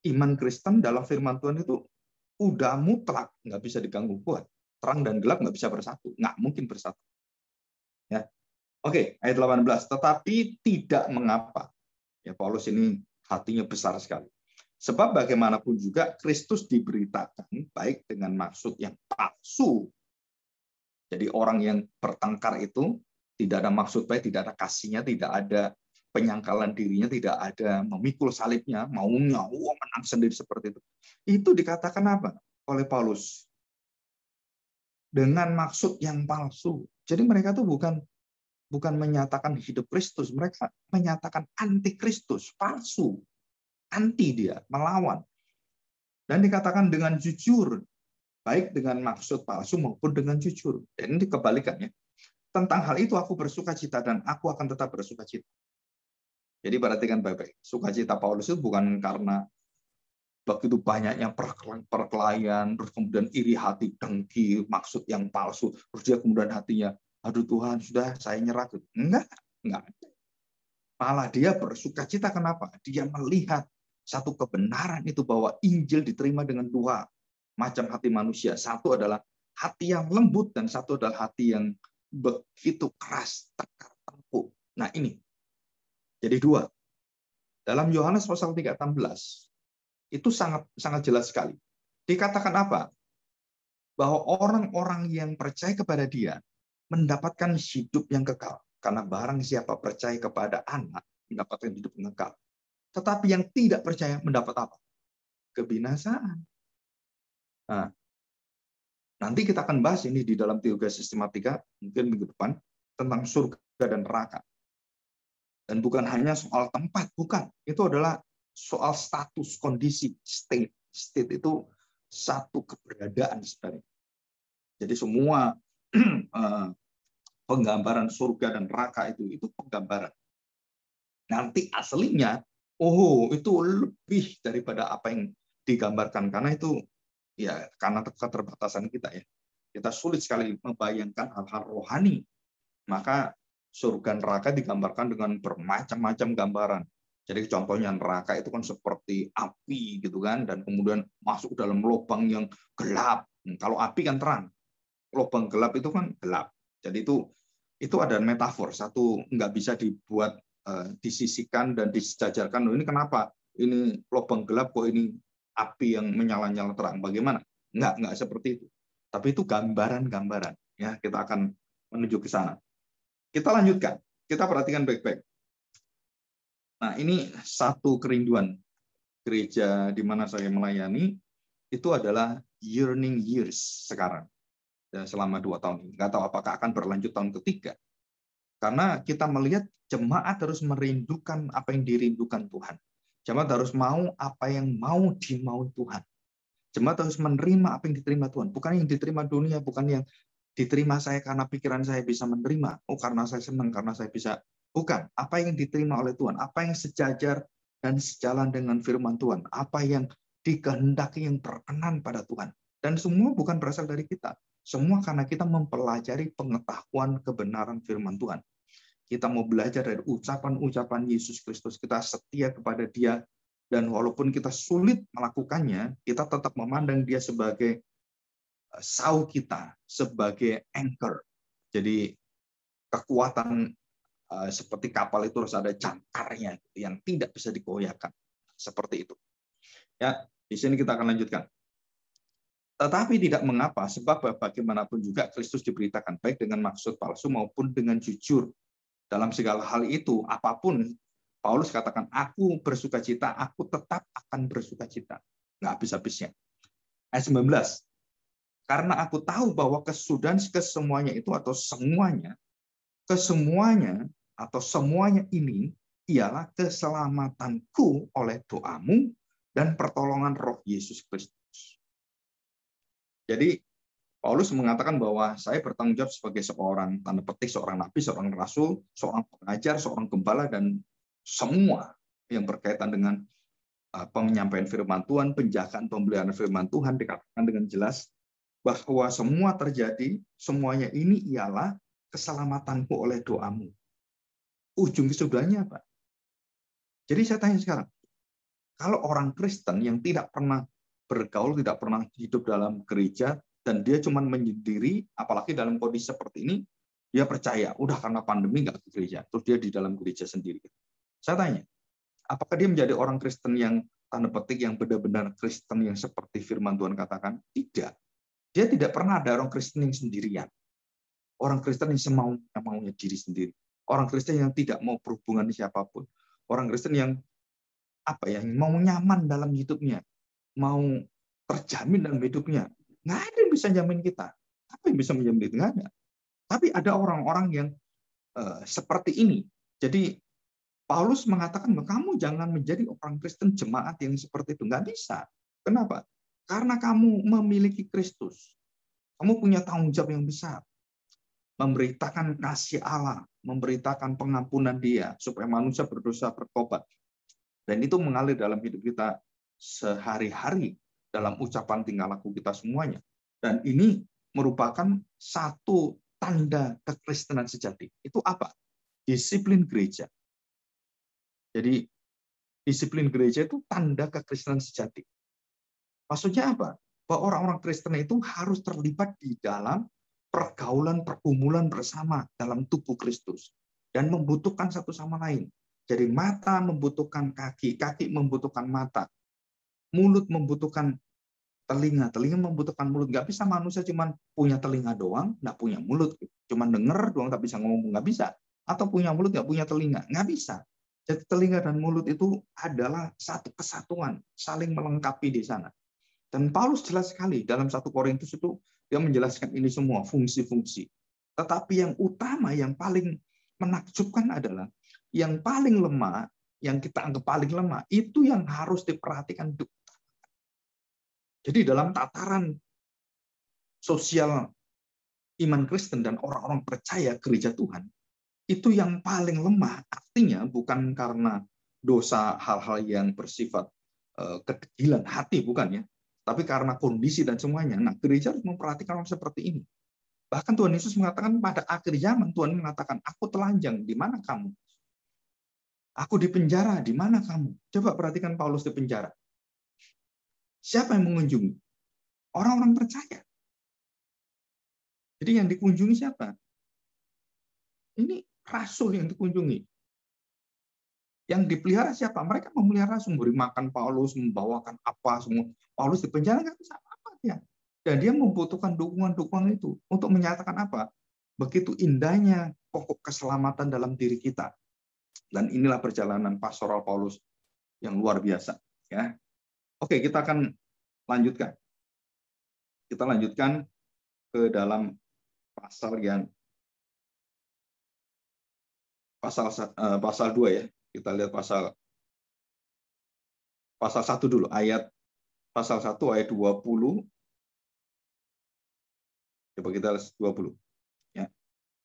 iman Kristen dalam firman Tuhan itu udah mutlak, nggak bisa diganggu kuat. Terang dan gelap nggak bisa bersatu, nggak mungkin bersatu. Ya. Oke, ayat 18. Tetapi tidak mengapa. Ya, Paulus ini hatinya besar sekali. Sebab bagaimanapun juga Kristus diberitakan baik dengan maksud yang palsu. Jadi orang yang bertengkar itu tidak ada maksud baik, tidak ada kasihnya, tidak ada penyangkalan dirinya, tidak ada memikul salibnya, maunya menang sendiri seperti itu. Itu dikatakan apa oleh Paulus? dengan maksud yang palsu. Jadi mereka tuh bukan menyatakan hidup Kristus, mereka menyatakan anti Kristus, palsu, anti dia, melawan. Dan dikatakan dengan jujur, baik dengan maksud palsu maupun dengan jujur. Dan ini kebalikannya. Tentang hal itu aku bersukacita dan aku akan tetap bersukacita. Jadi perhatikan baik-baik. Sukacita Paulus itu bukan karena begitu banyaknya perkelahian, terus kemudian iri hati, dengki, maksud yang palsu, terus dia kemudian hatinya, aduh Tuhan, sudah saya nyerah. Enggak. Malah dia bersukacita, kenapa? Dia melihat satu kebenaran itu bahwa Injil diterima dengan dua macam hati manusia. Satu adalah hati yang lembut dan satu adalah hati yang begitu keras, tekar tengkuk. Nah ini, jadi dua. Dalam Yohanes pasal 3:16, itu sangat jelas sekali. Dikatakan apa? Bahwa orang-orang yang percaya kepada dia mendapatkan hidup yang kekal. Karena barang siapa percaya kepada anak, mendapatkan hidup yang kekal. Tetapi yang tidak percaya mendapat apa? Kebinasaan. Nah, nanti kita akan bahas ini di dalam teologi sistematika, mungkin minggu depan, tentang surga dan neraka. Dan bukan hanya soal tempat, bukan. Itu adalah soal status, kondisi, state. State itu satu keberadaan sebenarnya. Jadi semua penggambaran surga dan neraka itu penggambaran. Nanti aslinya, itu lebih daripada apa yang digambarkan. Karena itu, ya karena keterbatasan kita ya. Kita sulit sekali membayangkan hal-hal rohani. Maka surga neraka digambarkan dengan bermacam-macam gambaran. Jadi contohnya neraka itu kan seperti api gitu kan, dan kemudian masuk dalam lubang yang gelap. Kalau api kan terang, lubang gelap itu kan gelap. Jadi itu ada metafor, satu nggak bisa dibuat disisikan dan disejajarkan. Ini kenapa? Ini lubang gelap kok ini api yang menyala-nyala terang? Bagaimana? Nggak seperti itu. Tapi itu gambaran-gambaran. Ya, kita akan menuju ke sana. Kita lanjutkan. Kita perhatikan baik-baik. Nah, ini satu kerinduan gereja di mana saya melayani, itu adalah yearning years sekarang. Selama 2 tahun ini. Nggak tahu apakah akan berlanjut tahun ketiga. Karena kita melihat jemaat harus merindukan apa yang dirindukan Tuhan. Jemaat harus mau apa yang mau dimaui Tuhan. Jemaat harus menerima apa yang diterima Tuhan. Bukan yang diterima dunia, bukan yang diterima saya karena pikiran saya bisa menerima. Karena saya senang, karena saya bisa. Bukan. Apa yang diterima oleh Tuhan. Apa yang sejajar dan sejalan dengan firman Tuhan. Apa yang dikehendaki yang berkenan pada Tuhan. Dan semua bukan berasal dari kita. Semua karena kita mempelajari pengetahuan kebenaran firman Tuhan. Kita mau belajar dari ucapan-ucapan Yesus Kristus. Kita setia kepada Dia. Dan walaupun kita sulit melakukannya, kita tetap memandang Dia sebagai sau kita, sebagai anchor. Jadi kekuatan seperti kapal itu harus ada jangkarnya yang tidak bisa dikoyakkan. Seperti itu. Ya, di sini kita akan lanjutkan. Tetapi tidak mengapa, sebab bagaimanapun juga Kristus diberitakan baik dengan maksud palsu maupun dengan jujur. Dalam segala hal itu, apapun, Paulus katakan, aku bersukacita, aku tetap akan bersukacita. Nggak habis-habisnya. Ayat 19. Karena aku tahu bahwa kesudahan kesemuanya itu atau semuanya, kesemuanya atau semuanya ini ialah keselamatanku oleh doamu dan pertolongan Roh Yesus Kristus. Jadi Paulus mengatakan bahwa saya bertanggung jawab sebagai seorang tanda petik, seorang nabi, seorang rasul, seorang pengajar, seorang gembala, dan semua yang berkaitan dengan penyampaian firman Tuhan, penjagaan pembelian firman Tuhan, dikatakan dengan jelas bahwa semua terjadi, semuanya ini ialah keselamatanku oleh doamu. Ujung kesudahannya apa? Jadi saya tanya sekarang, kalau orang Kristen yang tidak pernah bergaul, tidak pernah hidup dalam gereja, dan dia cuma menyendiri, apalagi dalam kondisi seperti ini, dia percaya, udah karena pandemi nggak ke gereja, terus dia di dalam gereja sendiri. Saya tanya, apakah dia menjadi orang Kristen yang tanda petik yang benar-benar Kristen yang seperti firman Tuhan katakan? Tidak. Dia tidak pernah ada orang Kristen yang sendirian. Orang Kristen yang semaunya diri sendiri. Orang Kristen yang tidak mau berhubungan dengan siapapun. Orang Kristen yang mau nyaman dalam hidupnya, mau terjamin dalam hidupnya. Nggak ada yang bisa jamin kita. Siapa yang bisa menyembelih? Nggak ada. Tapi ada orang-orang yang seperti ini. Jadi Paulus mengatakan, kamu jangan menjadi orang Kristen jemaat yang seperti itu. Nggak bisa. Kenapa? Karena kamu memiliki Kristus. Kamu punya tanggung jawab yang besar. Memberitakan kasih Allah, memberitakan pengampunan Dia, supaya manusia berdosa bertobat. Dan itu mengalir dalam hidup kita sehari-hari, dalam ucapan tingkah laku kita semuanya. Dan ini merupakan satu tanda kekristenan sejati. Itu apa? Disiplin gereja. Jadi disiplin gereja itu tanda kekristenan sejati. Maksudnya apa? Bahwa orang-orang Kristen itu harus terlibat di dalam pergaulan, pergumulan bersama dalam tubuh Kristus. Dan membutuhkan satu sama lain. Jadi mata membutuhkan kaki, kaki membutuhkan mata. Mulut membutuhkan telinga, telinga membutuhkan mulut. Nggak bisa manusia cuma punya telinga doang, nggak punya mulut. Cuma denger doang, nggak bisa ngomong, nggak bisa. Atau punya mulut, nggak punya telinga. Nggak bisa. Jadi telinga dan mulut itu adalah satu kesatuan, saling melengkapi di sana. Dan Paulus jelas sekali dalam 1 Korintus itu dia menjelaskan ini semua fungsi-fungsi. Tetapi yang utama, yang paling menakjubkan adalah yang paling lemah, yang kita anggap paling lemah, itu yang harus diperhatikan. Jadi dalam tataran sosial iman Kristen dan orang-orang percaya gereja Tuhan, itu yang paling lemah, artinya bukan karena dosa hal-hal yang bersifat kedegilan hati, bukan ya, tapi karena kondisi dan semuanya. Nah, gereja harus memperhatikan orang seperti ini. Bahkan Tuhan Yesus mengatakan pada akhir zaman, Tuhan mengatakan, aku telanjang, di mana kamu? Aku di penjara, di mana kamu? Coba perhatikan Paulus di penjara. Siapa yang mengunjungi? Orang-orang percaya. Jadi yang dikunjungi siapa? Ini rasul yang dikunjungi. Yang dipelihara siapa? Mereka memelihara, memberi makan Paulus, membawakan apa semua. Paulus di penjara nggak bisa apa-apa dia. Dan dia membutuhkan dukungan-dukungan itu untuk menyatakan apa? Begitu indahnya pokok keselamatan dalam diri kita. Dan inilah perjalanan pastoral Paulus yang luar biasa. Ya, oke, kita akan lanjutkan. Kita lanjutkan ke dalam pasal yang pasal 2 ya. Kita lihat pasal 1 dulu, pasal 1 ayat 20. Coba kita lihat 20. Ya.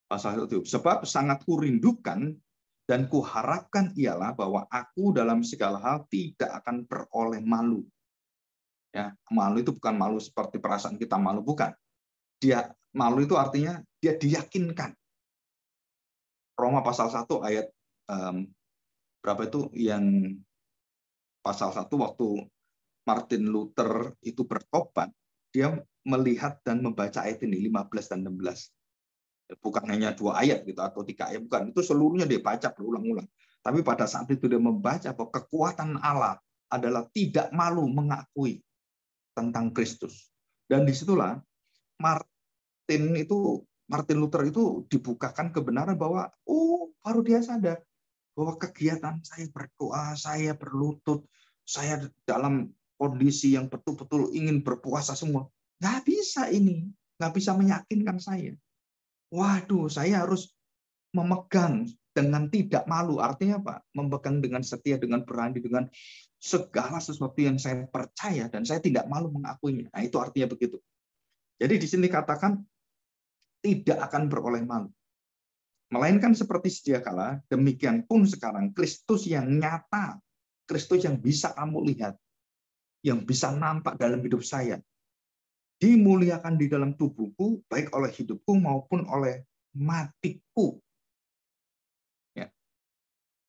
Pasal 1. Sebab sangat kurindukan dan kuharapkan ialah bahwa aku dalam segala hal tidak akan beroleh malu. Ya, malu itu bukan malu seperti perasaan kita malu, bukan. Dia malu itu artinya dia diyakinkan. Roma pasal 1 ayat berapa itu, yang pasal 1 waktu Martin Luther itu bertobat, dia melihat dan membaca ayat ini 15 dan 16. Bukan hanya 2 ayat gitu atau 3 ayat, bukan. Itu seluruhnya dia baca berulang-ulang. Tapi pada saat itu dia membaca bahwa kekuatan Allah adalah tidak malu mengakui tentang Kristus. Dan disitulah Martin Luther itu dibukakan kebenaran bahwa baru dia sadar bahwa kegiatan saya berdoa, saya berlutut, saya dalam kondisi yang betul-betul ingin berpuasa semua. Nggak bisa ini. Nggak bisa meyakinkan saya. Waduh, saya harus memegang dengan tidak malu. Artinya apa? Memegang dengan setia, dengan berani, dengan segala sesuatu yang saya percaya dan saya tidak malu mengakuinya. Nah, itu artinya begitu. Jadi di sini katakan tidak akan beroleh malu. Melainkan seperti sedia kala, demikian pun sekarang Kristus yang nyata, Kristus yang bisa kamu lihat, yang bisa nampak dalam hidup saya, dimuliakan di dalam tubuhku, baik oleh hidupku maupun oleh matiku. Ya.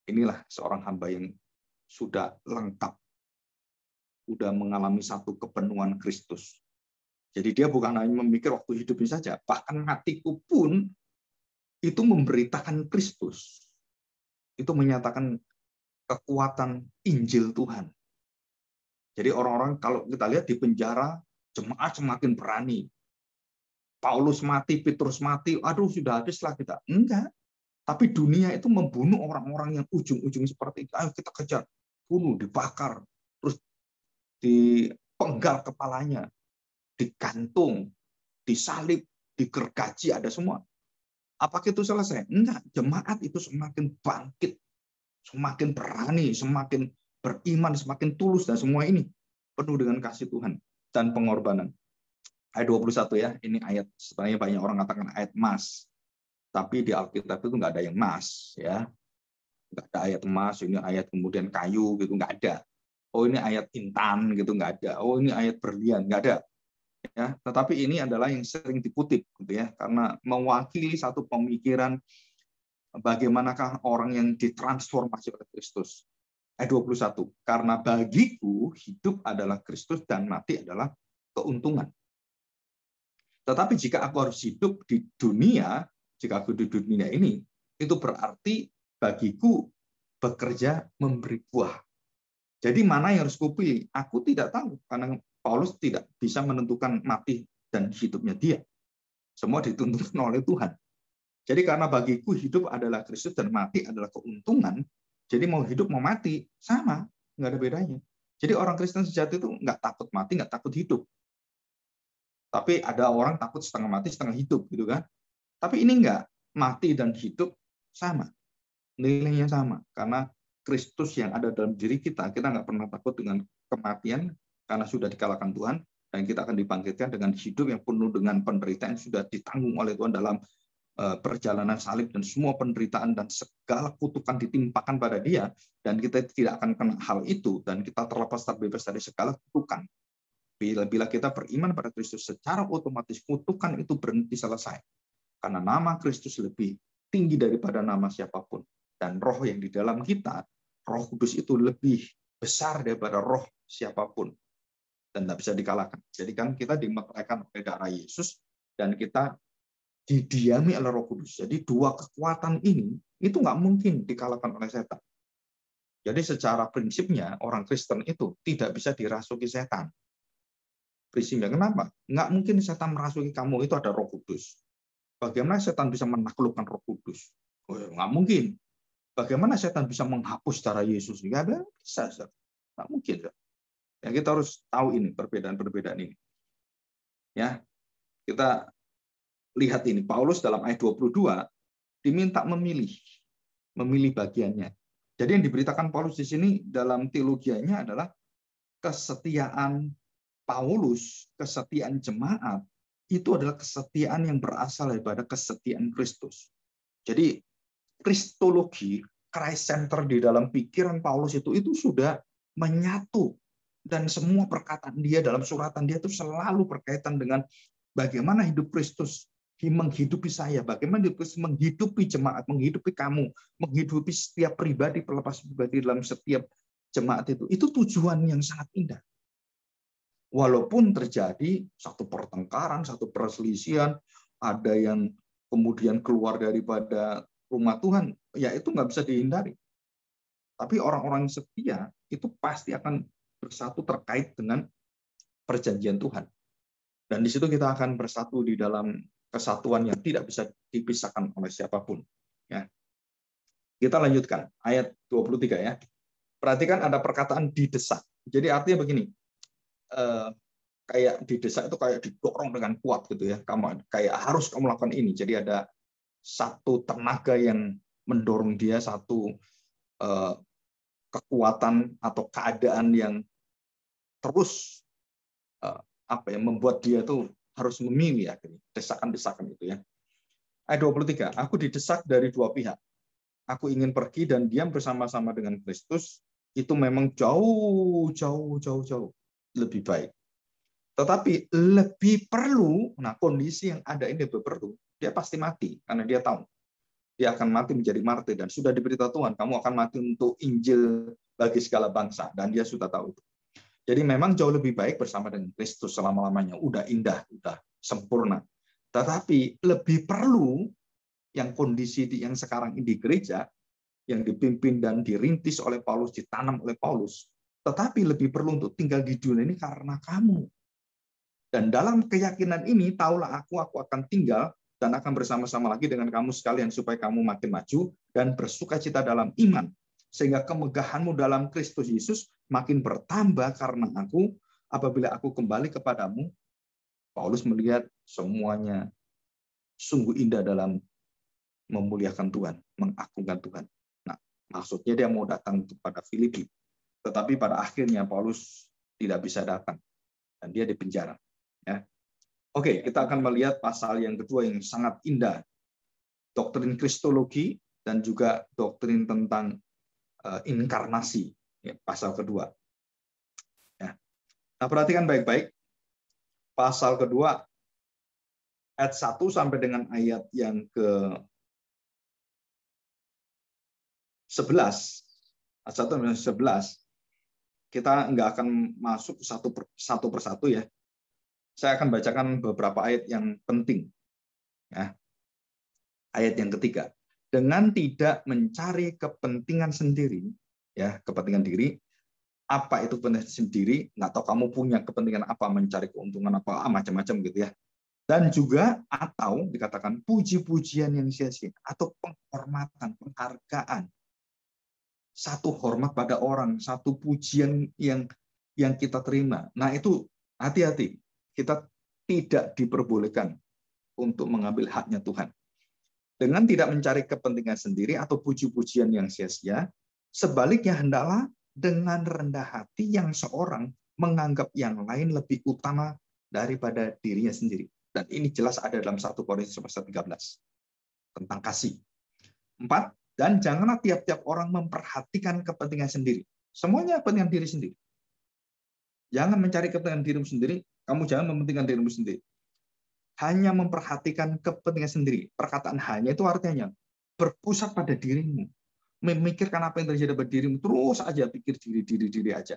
Inilah seorang hamba yang sudah lengkap, sudah mengalami satu kepenuhan Kristus. Jadi dia bukan hanya memikir waktu hidupnya saja, bahkan matiku pun itu memberitakan Kristus. Itu menyatakan kekuatan Injil Tuhan. Jadi orang-orang kalau kita lihat di penjara, jemaat semakin berani. Paulus mati, Petrus mati, aduh sudah habislah kita. Enggak. Tapi dunia itu membunuh orang-orang yang ujung-ujung seperti itu. Ayo kita kejar, bunuh, dibakar, terus dipenggal kepalanya, digantung, disalib, digergaji, ada semua. Apakah itu selesai? Enggak, jemaat itu semakin bangkit, semakin berani, semakin beriman, semakin tulus, dan semua ini penuh dengan kasih Tuhan dan pengorbanan. Ayat 21 ya, ini ayat sebenarnya banyak orang katakan ayat emas. Tapi di Alkitab itu nggak ada yang emas, ya. Nggak ada ayat emas, ini ayat kemudian kayu gitu, nggak ada. Oh ini ayat intan gitu, nggak ada. Oh ini ayat berlian, nggak ada. Ya, tetapi ini adalah yang sering dikutip gitu ya, karena mewakili satu pemikiran bagaimanakah orang yang ditransformasi oleh Kristus. Ayat 21, karena bagiku hidup adalah Kristus dan mati adalah keuntungan. Tetapi jika aku harus hidup di dunia, jika aku di dunia ini, itu berarti bagiku bekerja memberi buah. Jadi mana yang harus kupilih? Aku tidak tahu, karena Paulus tidak bisa menentukan mati dan hidupnya dia. Semua ditentukan oleh Tuhan. Jadi karena bagiku hidup adalah Kristus dan mati adalah keuntungan, jadi mau hidup mau mati, sama, nggak ada bedanya. Jadi orang Kristen sejati itu nggak takut mati, nggak takut hidup. Tapi ada orang takut setengah mati, setengah hidup, gitu kan? Tapi ini nggak, mati dan hidup sama, nilainya sama. Karena Kristus yang ada dalam diri kita nggak pernah takut dengan kematian karena sudah dikalahkan Tuhan, dan kita akan dibangkitkan dengan hidup yang penuh dengan penderitaan yang sudah ditanggung oleh Tuhan dalam perjalanan salib, dan semua penderitaan dan segala kutukan ditimpakan pada dia, dan kita tidak akan kena hal itu, dan kita terlepas terbebas dari segala kutukan. Bila kita beriman pada Kristus, secara otomatis kutukan itu berhenti, selesai. Karena nama Kristus lebih tinggi daripada nama siapapun. Dan roh yang di dalam kita, Roh Kudus itu lebih besar daripada roh siapapun. Dan tidak bisa dikalahkan. Jadi kan kita dimeteraikan oleh darah Yesus, dan kita didiami oleh Roh Kudus. Jadi dua kekuatan ini itu nggak mungkin dikalahkan oleh setan. Jadi secara prinsipnya orang Kristen itu tidak bisa dirasuki setan. Prinsipnya kenapa? Nggak mungkin setan merasuki kamu, itu ada Roh Kudus. Bagaimana setan bisa menaklukkan Roh Kudus? Oh, nggak mungkin. Bagaimana setan bisa menghapus darah Yesus? Nggak bisa, nggak mungkin. Ya, kita harus tahu ini perbedaan-perbedaan ini. Ya, kita lihat ini, Paulus dalam ayat 22 diminta memilih bagiannya. Jadi yang diberitakan Paulus di sini dalam teologianya adalah kesetiaan Paulus, kesetiaan jemaat, itu adalah kesetiaan yang berasal daripada kesetiaan Kristus. Jadi kristologi, Christ center di dalam pikiran Paulus itu sudah menyatu, dan semua perkataan dia dalam suratan dia itu selalu berkaitan dengan bagaimana hidup Kristus menghidupi saya, bagaimana hidup Kristus menghidupi jemaat, menghidupi kamu, menghidupi setiap pribadi, pelepas pribadi dalam setiap jemaat itu. Itu tujuan yang sangat indah. Walaupun terjadi satu pertengkaran, satu perselisihan, ada yang kemudian keluar daripada rumah Tuhan, ya itu nggak bisa dihindari. Tapi orang-orang setia itu pasti akan bersatu terkait dengan perjanjian Tuhan. Dan di situ kita akan bersatu di dalam kesatuan yang tidak bisa dipisahkan oleh siapapun. Ya. Kita lanjutkan ayat 23 ya. Perhatikan ada perkataan didesak. Jadi artinya begini, kayak didesak itu kayak didorong dengan kuat gitu ya. Kayak harus kamu lakukan ini. Jadi ada satu tenaga yang mendorong dia, satu kekuatan atau keadaan yang terus membuat dia tuh harus memilih akhirnya, desakan-desakan itu ya. Ayat 23, aku didesak dari dua pihak. Aku ingin pergi dan diam bersama-sama dengan Kristus, itu memang jauh lebih baik. Tetapi lebih perlu, nah kondisi yang ada ini lebih perlu, dia pasti mati, karena dia tahu dia akan mati menjadi martir, dan sudah diberitahu Tuhan, kamu akan mati untuk Injil bagi segala bangsa, dan dia sudah tahu itu. Jadi memang jauh lebih baik bersama dengan Kristus selama-lamanya, udah indah, udah sempurna. Tetapi lebih perlu yang kondisi yang sekarang ini di gereja, yang dipimpin dan dirintis oleh Paulus, ditanam oleh Paulus, tetapi lebih perlu untuk tinggal di dunia ini karena kamu. Dan dalam keyakinan ini, taulah aku akan tinggal dan akan bersama-sama lagi dengan kamu sekalian, supaya kamu makin maju dan bersukacita dalam iman, sehingga kemegahanmu dalam Kristus Yesus makin bertambah karena aku, apabila aku kembali kepadamu. Paulus melihat semuanya sungguh indah dalam memuliakan Tuhan, mengagungkan Tuhan. Nah, maksudnya dia mau datang kepada Filipi, tetapi pada akhirnya Paulus tidak bisa datang dan dia dipenjara. Ya. Oke, kita akan melihat pasal yang kedua yang sangat indah, doktrin Kristologi dan juga doktrin tentang inkarnasi, ya, pasal kedua. Ya. Nah, perhatikan baik-baik, pasal kedua ayat 1 sampai dengan ayat yang ke-11, ayat 1 sampai 11, kita nggak akan masuk satu persatu ya. Saya akan bacakan beberapa ayat yang penting. Ya. Ayat yang ketiga, dengan tidak mencari kepentingan sendiri, ya kepentingan diri. Apa itu kepentingan sendiri? Nggak tahu kamu punya kepentingan apa, mencari keuntungan apa, macam-macam gitu ya. Dan juga atau dikatakan puji-pujian yang sia-sia atau penghormatan, penghargaan. Satu hormat pada orang, satu pujian yang kita terima. Nah, itu hati-hati. Kita tidak diperbolehkan untuk mengambil haknya Tuhan. Dengan tidak mencari kepentingan sendiri atau puji-pujian yang sia-sia, sebaliknya hendaklah dengan rendah hati yang seorang menganggap yang lain lebih utama daripada dirinya sendiri. Dan ini jelas ada dalam 1 Korintus pasal 13 tentang kasih. 4, dan janganlah tiap-tiap orang memperhatikan kepentingan sendiri. Semuanya kepentingan diri sendiri. Jangan mencari kepentingan dirimu sendiri, kamu jangan mementingkan dirimu sendiri. Hanya memperhatikan kepentingan sendiri. Perkataan hanya itu artinya berpusat pada dirimu. Memikirkan apa yang terjadi pada dirimu. Terus aja pikir diri aja.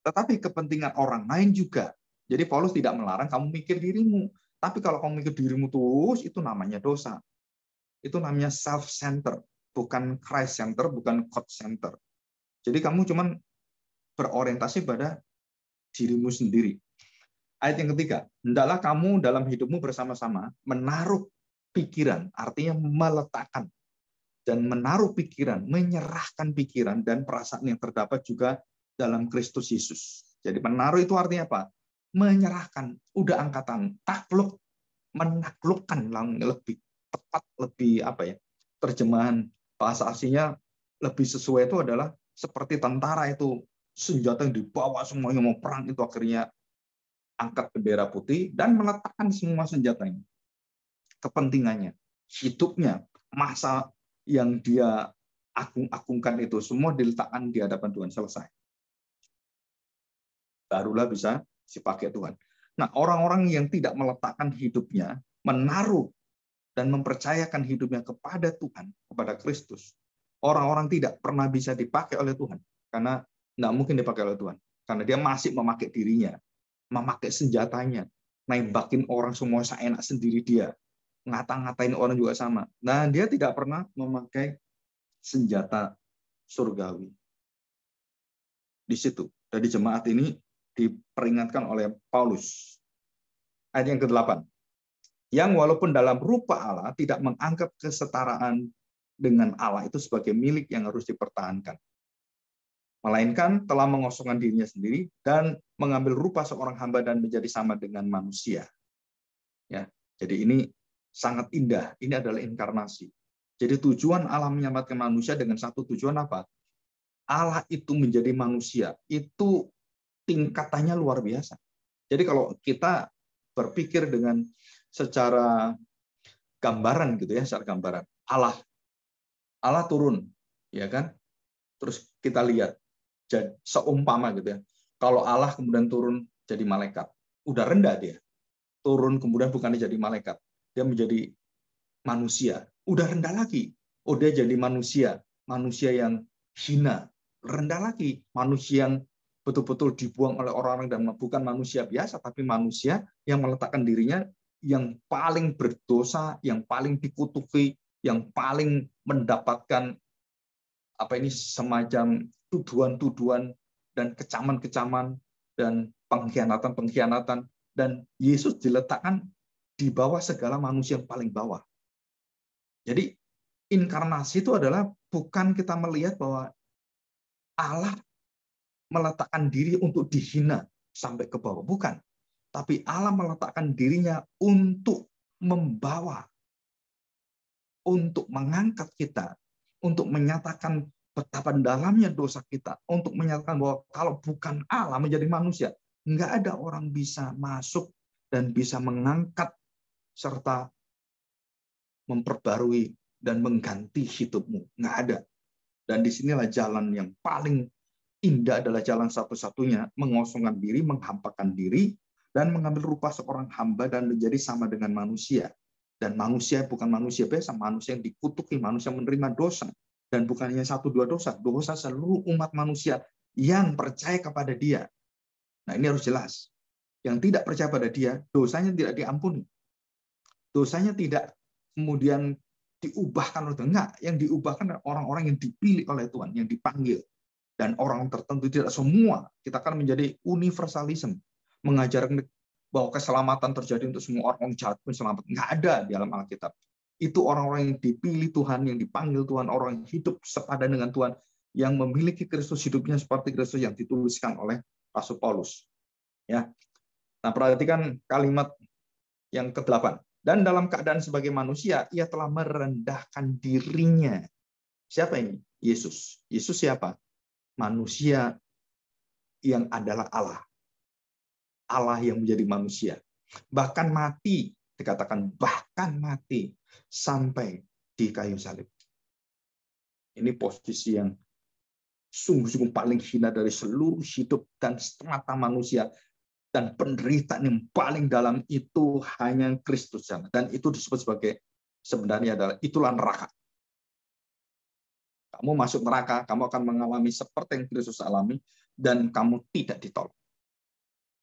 Tetapi kepentingan orang lain juga. Jadi Paulus tidak melarang kamu mikir dirimu. Tapi kalau kamu mikir dirimu terus, itu namanya dosa. Itu namanya self-center. Bukan Christ-center, bukan God-center. Jadi kamu cuman berorientasi pada dirimu sendiri. Ayat yang ketiga, hendaklah kamu dalam hidupmu bersama-sama menaruh pikiran, artinya meletakkan dan menaruh pikiran, menyerahkan pikiran dan perasaan yang terdapat juga dalam Kristus Yesus. Jadi menaruh itu artinya apa? Menyerahkan, udah angkatan takluk, menaklukkan, lebih tepat, lebih apa ya? Terjemahan bahasa aslinya lebih sesuai itu adalah seperti tentara itu, senjata yang dibawa semuanya mau perang itu akhirnya angkat bendera putih dan meletakkan semua senjatanya, kepentingannya, hidupnya, masa yang dia agung-agungkan itu semua diletakkan di hadapan Tuhan, selesai. Barulah bisa dipakai Tuhan. Nah, orang-orang yang tidak meletakkan hidupnya, menaruh dan mempercayakan hidupnya kepada Tuhan, kepada Kristus, orang-orang tidak pernah bisa dipakai oleh Tuhan, karena nggak mungkin dipakai oleh Tuhan, karena dia masih memakai dirinya, memakai senjatanya, nembakin orang semua seenak sendiri dia, ngata-ngatain orang juga sama. Nah, dia tidak pernah memakai senjata surgawi. Di situ, dari jemaat ini diperingatkan oleh Paulus. Ayat yang ke-8. Yang walaupun dalam rupa Allah tidak menganggap kesetaraan dengan Allah itu sebagai milik yang harus dipertahankan, melainkan telah mengosongkan dirinya sendiri dan mengambil rupa seorang hamba dan menjadi sama dengan manusia. Ya, jadi ini sangat indah. Ini adalah inkarnasi. Jadi tujuan Allah menyelamatkan manusia dengan satu tujuan apa? Allah itu menjadi manusia. Itu tingkatannya luar biasa. Jadi kalau kita berpikir dengan secara gambaran gitu ya, secara gambaran, Allah turun, ya kan? Terus kita lihat seumpama gitu ya. Kalau Allah kemudian turun jadi malaikat, udah rendah dia. Turun kemudian bukannya jadi malaikat, dia menjadi manusia, udah rendah lagi. Oh, dia jadi manusia yang hina, rendah lagi, manusia yang betul-betul dibuang oleh orang-orang dan bukan manusia biasa, tapi manusia yang meletakkan dirinya yang paling berdosa, yang paling dikutuki, yang paling mendapatkan apa ini semacam tuduhan-tuduhan dan kecaman-kecaman dan pengkhianatan-pengkhianatan, dan Yesus diletakkan di bawah segala manusia yang paling bawah. Jadi inkarnasi itu adalah bukan kita melihat bahwa Allah meletakkan diri untuk dihina sampai ke bawah, bukan. Tapi Allah meletakkan dirinya untuk membawa untuk mengangkat kita, untuk menyatakan betapa dalamnya dosa kita, untuk menyatakan bahwa kalau bukan Allah menjadi manusia, nggak ada orang bisa masuk dan bisa mengangkat serta memperbarui dan mengganti hidupmu. Nggak ada. Dan disinilah jalan yang paling indah, adalah jalan satu-satunya, mengosongkan diri, menghampakan diri, dan mengambil rupa seorang hamba dan menjadi sama dengan manusia. Dan manusia bukan manusia biasa, manusia yang dikutuki, manusia menerima dosa. Dan bukan hanya satu dua dosa, dosa seluruh umat manusia yang percaya kepada dia. Nah, ini harus jelas. Yang tidak percaya pada dia, dosanya tidak diampuni. Dosanya tidak kemudian diubahkan oleh Tuhan. Enggak, yang diubahkan adalah orang-orang yang dipilih oleh Tuhan, yang dipanggil. Dan orang tertentu, tidak semua. Kita akan menjadi universalism, mengajarkan bahwa keselamatan terjadi untuk semua orang jahat pun selamat. Enggak ada di dalam Alkitab. Itu orang-orang yang dipilih Tuhan, yang dipanggil Tuhan, orang yang hidup sepadan dengan Tuhan, yang memiliki Kristus, hidupnya seperti Kristus yang dituliskan oleh Rasul Paulus. Ya. Nah, perhatikan kalimat yang ke-8. Dan dalam keadaan sebagai manusia, ia telah merendahkan dirinya. Siapa ini? Yesus. Yesus siapa? Manusia yang adalah Allah. Allah yang menjadi manusia. Bahkan mati, dikatakan bahkan mati, sampai di kayu salib. Ini posisi yang sungguh-sungguh paling hina dari seluruh hidup dan strata manusia. Dan penderitaan yang paling dalam itu hanya Kristus. Dan itu disebut sebagai, sebenarnya adalah, itulah neraka. Kamu masuk neraka, kamu akan mengalami seperti yang Kristus alami, dan kamu tidak ditolong.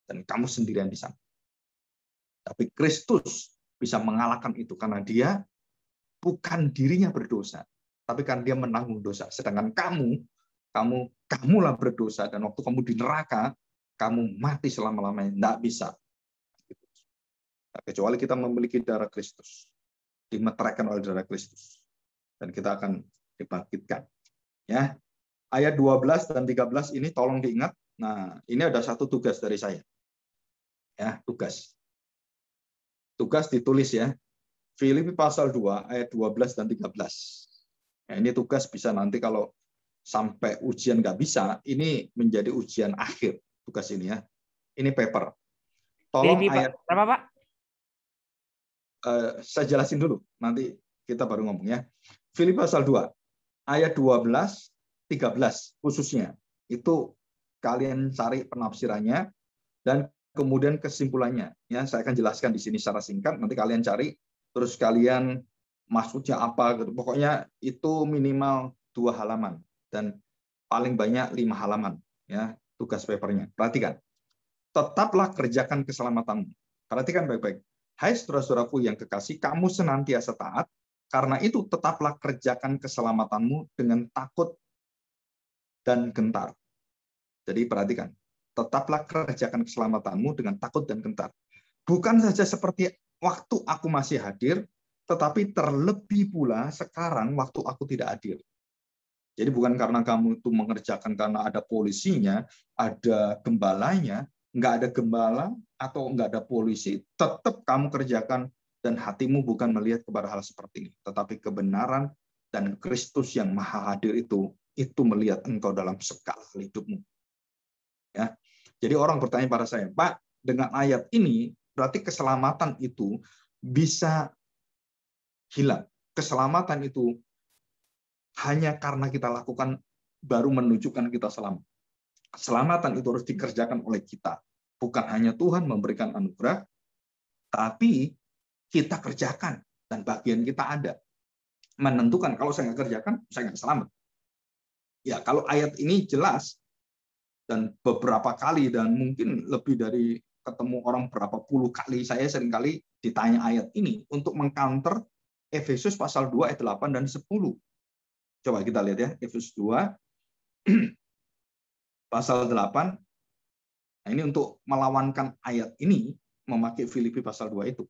Dan kamu sendirian di sana. Tapi Kristus bisa mengalahkan itu, karena dia bukan dirinya berdosa, tapi kan dia menanggung dosa. Sedangkan kamulah berdosa, dan waktu kamu di neraka, kamu mati selama-lamanya. Tidak bisa. Nah, kecuali kita memiliki darah Kristus. Dimeteraikan oleh darah Kristus. Dan kita akan dibangkitkan. Ya. Ayat 12 dan 13 ini tolong diingat. Nah, ini ada satu tugas dari saya. Ya, tugas. Tugas ditulis ya. Filipi pasal 2 ayat 12 dan 13. Nah, ini tugas bisa nanti kalau sampai ujian nggak bisa, ini menjadi ujian akhir. Tugas ini ya. Ini paper. Tolong Filipi, ayat Pak. Berapa, Pak? Saya jelasin dulu, nanti kita baru ngomong ya. Filipi pasal 2 ayat 12 13 khususnya. Itu kalian cari penafsirannya dan kemudian kesimpulannya. Ya, saya akan jelaskan di sini secara singkat, nanti kalian cari terus kalian maksudnya apa gitu. Pokoknya itu minimal 2 halaman dan paling banyak 5 halaman ya. Tugas papernya. Perhatikan. Tetaplah kerjakan keselamatanmu. Perhatikan baik-baik. Hai saudara-saudaraku yang kekasih, kamu senantiasa taat, karena itu tetaplah kerjakan keselamatanmu dengan takut dan gentar. Jadi perhatikan. Tetaplah kerjakan keselamatanmu dengan takut dan gentar. Bukan saja seperti waktu aku masih hadir, tetapi terlebih pula sekarang waktu aku tidak hadir. Jadi bukan karena kamu itu mengerjakan karena ada polisinya, ada gembalanya, nggak ada gembala atau nggak ada polisi, tetap kamu kerjakan dan hatimu bukan melihat kepada hal seperti ini, tetapi kebenaran dan Kristus yang maha hadir itu melihat engkau dalam segala hidupmu. Ya, jadi orang bertanya pada saya, Pak, dengan ayat ini berarti keselamatan itu bisa hilang. Keselamatan itu hanya karena kita lakukan baru menunjukkan kita selamat. Keselamatan itu harus dikerjakan oleh kita. Bukan hanya Tuhan memberikan anugerah, tapi kita kerjakan dan bagian kita ada. Menentukan kalau saya nggak kerjakan, saya nggak selamat. Ya, kalau ayat ini jelas dan beberapa kali dan mungkin lebih dari ketemu orang berapa puluh kali, saya seringkali ditanya ayat ini untuk mengcounter Efesus pasal 2 ayat 8 dan 10. Coba kita lihat ya, Efesus 2 pasal 8. Nah, ini untuk melawankan ayat ini memakai Filipi pasal 2 itu.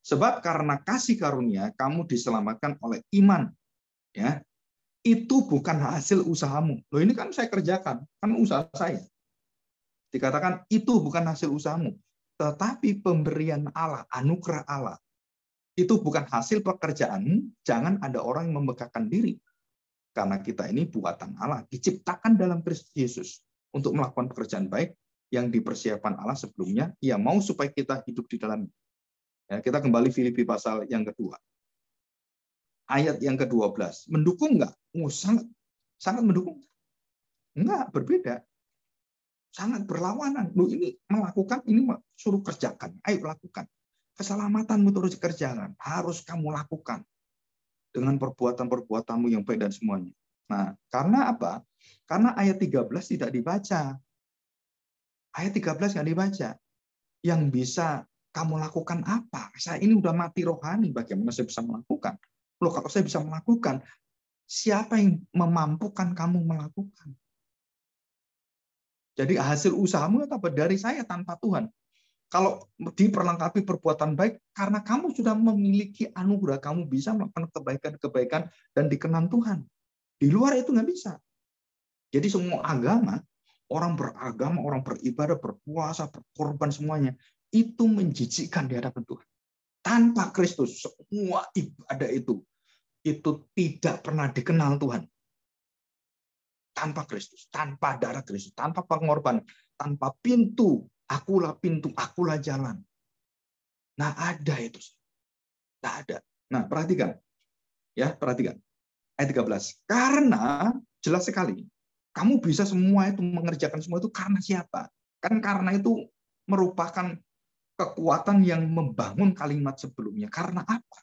Sebab karena kasih karunia kamu diselamatkan oleh iman. Ya. Itu bukan hasil usahamu. Loh, ini kan saya kerjakan, kan usaha saya. Dikatakan itu bukan hasil usahamu, tetapi pemberian Allah, anugerah Allah. Itu bukan hasil pekerjaan, jangan ada orang yang membanggakan diri. Karena kita ini buatan Allah, diciptakan dalam Kristus Yesus untuk melakukan pekerjaan baik yang dipersiapkan Allah sebelumnya. Ia mau supaya kita hidup di dalamnya. Ya, kita kembali Filipi pasal yang kedua. Ayat yang ke-12. Mendukung nggak? Sangat mendukung. Enggak, berbeda. Sangat berlawanan. Lu ini melakukan, ini suruh kerjakan. Ayo lakukan. Keselamatanmu terus dikerjakan. Harus kamu lakukan. Dengan perbuatan-perbuatanmu yang baik dan semuanya. Nah, karena apa? Karena ayat 13 tidak dibaca. Ayat 13 nggak dibaca. Yang bisa kamu lakukan apa? Saya ini udah mati rohani, bagaimana saya bisa melakukan? Loh, kalau saya bisa melakukan, siapa yang memampukan kamu melakukan? Jadi hasil usahamu apa? Dari saya tanpa Tuhan. Kalau diperlengkapi perbuatan baik, karena kamu sudah memiliki anugerah, kamu bisa melakukan kebaikan-kebaikan dan dikenan Tuhan. Di luar itu nggak bisa. Jadi semua agama, orang beragama, orang beribadah, berpuasa, berkorban semuanya, itu menjijikkan di hadapan Tuhan. Tanpa Kristus, semua ibadah itu tidak pernah dikenal Tuhan. Tanpa Kristus, tanpa darah Kristus, tanpa pengorbanan, tanpa pintu, akulah pintu, akulah jalan. Nah, ada itu. Nah, ada. Nah, perhatikan. Ya, perhatikan. Ayat 13. Karena jelas sekali, kamu bisa semua itu mengerjakan semua itu karena siapa? Kan karena itu merupakan kekuatan yang membangun kalimat sebelumnya. Karena apa?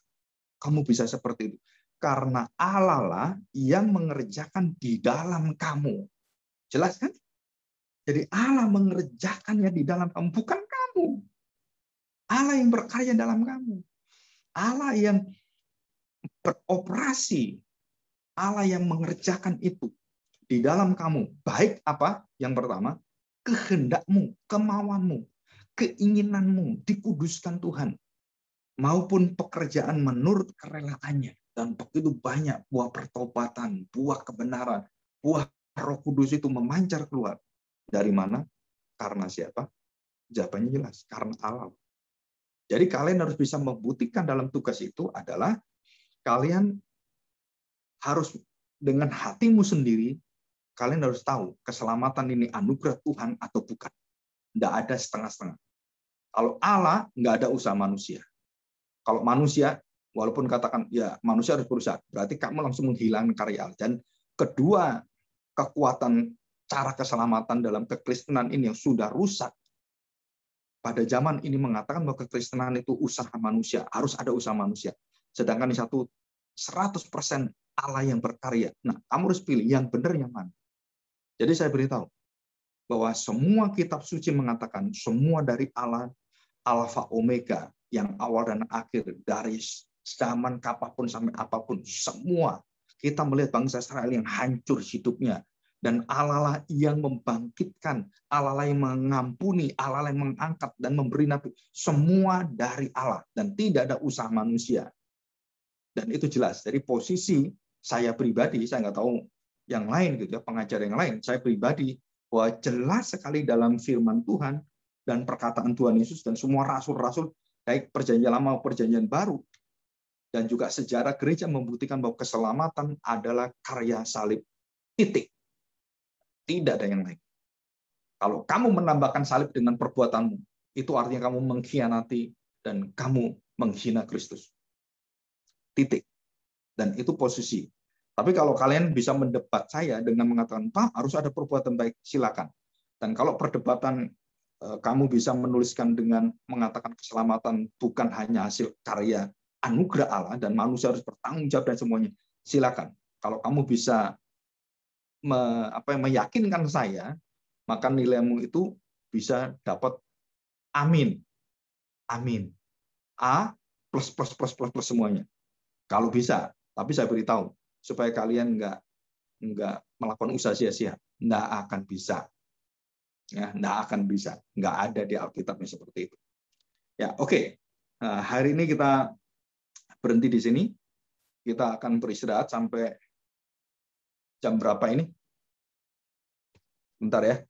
Kamu bisa seperti itu. Karena Allah lah yang mengerjakan di dalam kamu. Jelas kan? Jadi Allah mengerjakannya di dalam kamu, bukan kamu. Allah yang berkarya dalam kamu. Allah yang beroperasi. Allah yang mengerjakan itu di dalam kamu. Baik apa? Yang pertama, kehendakmu, kemauanmu, keinginanmu dikuduskan Tuhan. Maupun pekerjaan menurut kerelaannya. Dan begitu banyak buah pertobatan, buah kebenaran, buah Roh Kudus itu memancar keluar. Dari mana? Karena siapa? Jawabannya jelas, karena Allah. Jadi kalian harus bisa membuktikan dalam tugas itu adalah kalian harus dengan hatimu sendiri, kalian harus tahu keselamatan ini anugerah Tuhan atau bukan. Tidak ada setengah-setengah. Kalau Allah, nggak ada usaha manusia. Kalau manusia, walaupun katakan ya manusia harus berusaha, berarti kamu langsung menghilangkan karya Allah. Dan kedua kekuatan cara keselamatan dalam kekristenan ini yang sudah rusak. Pada zaman ini mengatakan bahwa kekristenan itu usaha manusia, harus ada usaha manusia. Sedangkan di satu 100% Allah yang berkarya. Nah, kamu harus pilih yang benar yang mana. Jadi saya beritahu bahwa semua kitab suci mengatakan semua dari Allah, Alfa Omega, yang awal dan akhir, dari zaman kapanpun sampai apapun, semua. Kita melihat bangsa Israel yang hancur hidupnya. Dan Allah lah yang membangkitkan, Allah lah yang mengampuni, Allah lah yang mengangkat dan memberi nabi. Semua dari Allah. Dan tidak ada usaha manusia. Dan itu jelas. Dari posisi saya pribadi, saya nggak tahu yang lain, gitu ya, pengajar yang lain. Saya pribadi, bahwa jelas sekali dalam firman Tuhan, dan perkataan Tuhan Yesus, dan semua rasul-rasul, baik perjanjian lama maupun perjanjian baru, dan juga sejarah gereja membuktikan bahwa keselamatan adalah karya salib. Titik. Tidak ada yang lain. Kalau kamu menambahkan salib dengan perbuatanmu, itu artinya kamu mengkhianati dan kamu menghina Kristus. Titik. Dan itu posisi. Tapi kalau kalian bisa mendebat saya dengan mengatakan, Pak, harus ada perbuatan baik, silakan. Dan kalau perdebatan kamu bisa menuliskan dengan mengatakan keselamatan bukan hanya hasil karya anugerah Allah dan manusia harus bertanggung jawab dan semuanya, silakan. Kalau kamu bisa meyakinkan saya, maka nilaimu itu bisa dapat amin. Amin. A plus plus plus plus plus semuanya. Kalau bisa, tapi saya beritahu supaya kalian nggak melakukan usaha sia-sia, nggak akan bisa. Ya, nggak akan bisa. Nggak ada di Alkitabnya seperti itu. Ya, oke. Nah, hari ini kita berhenti di sini. Kita akan beristirahat sampai jam berapa ini? Bentar ya.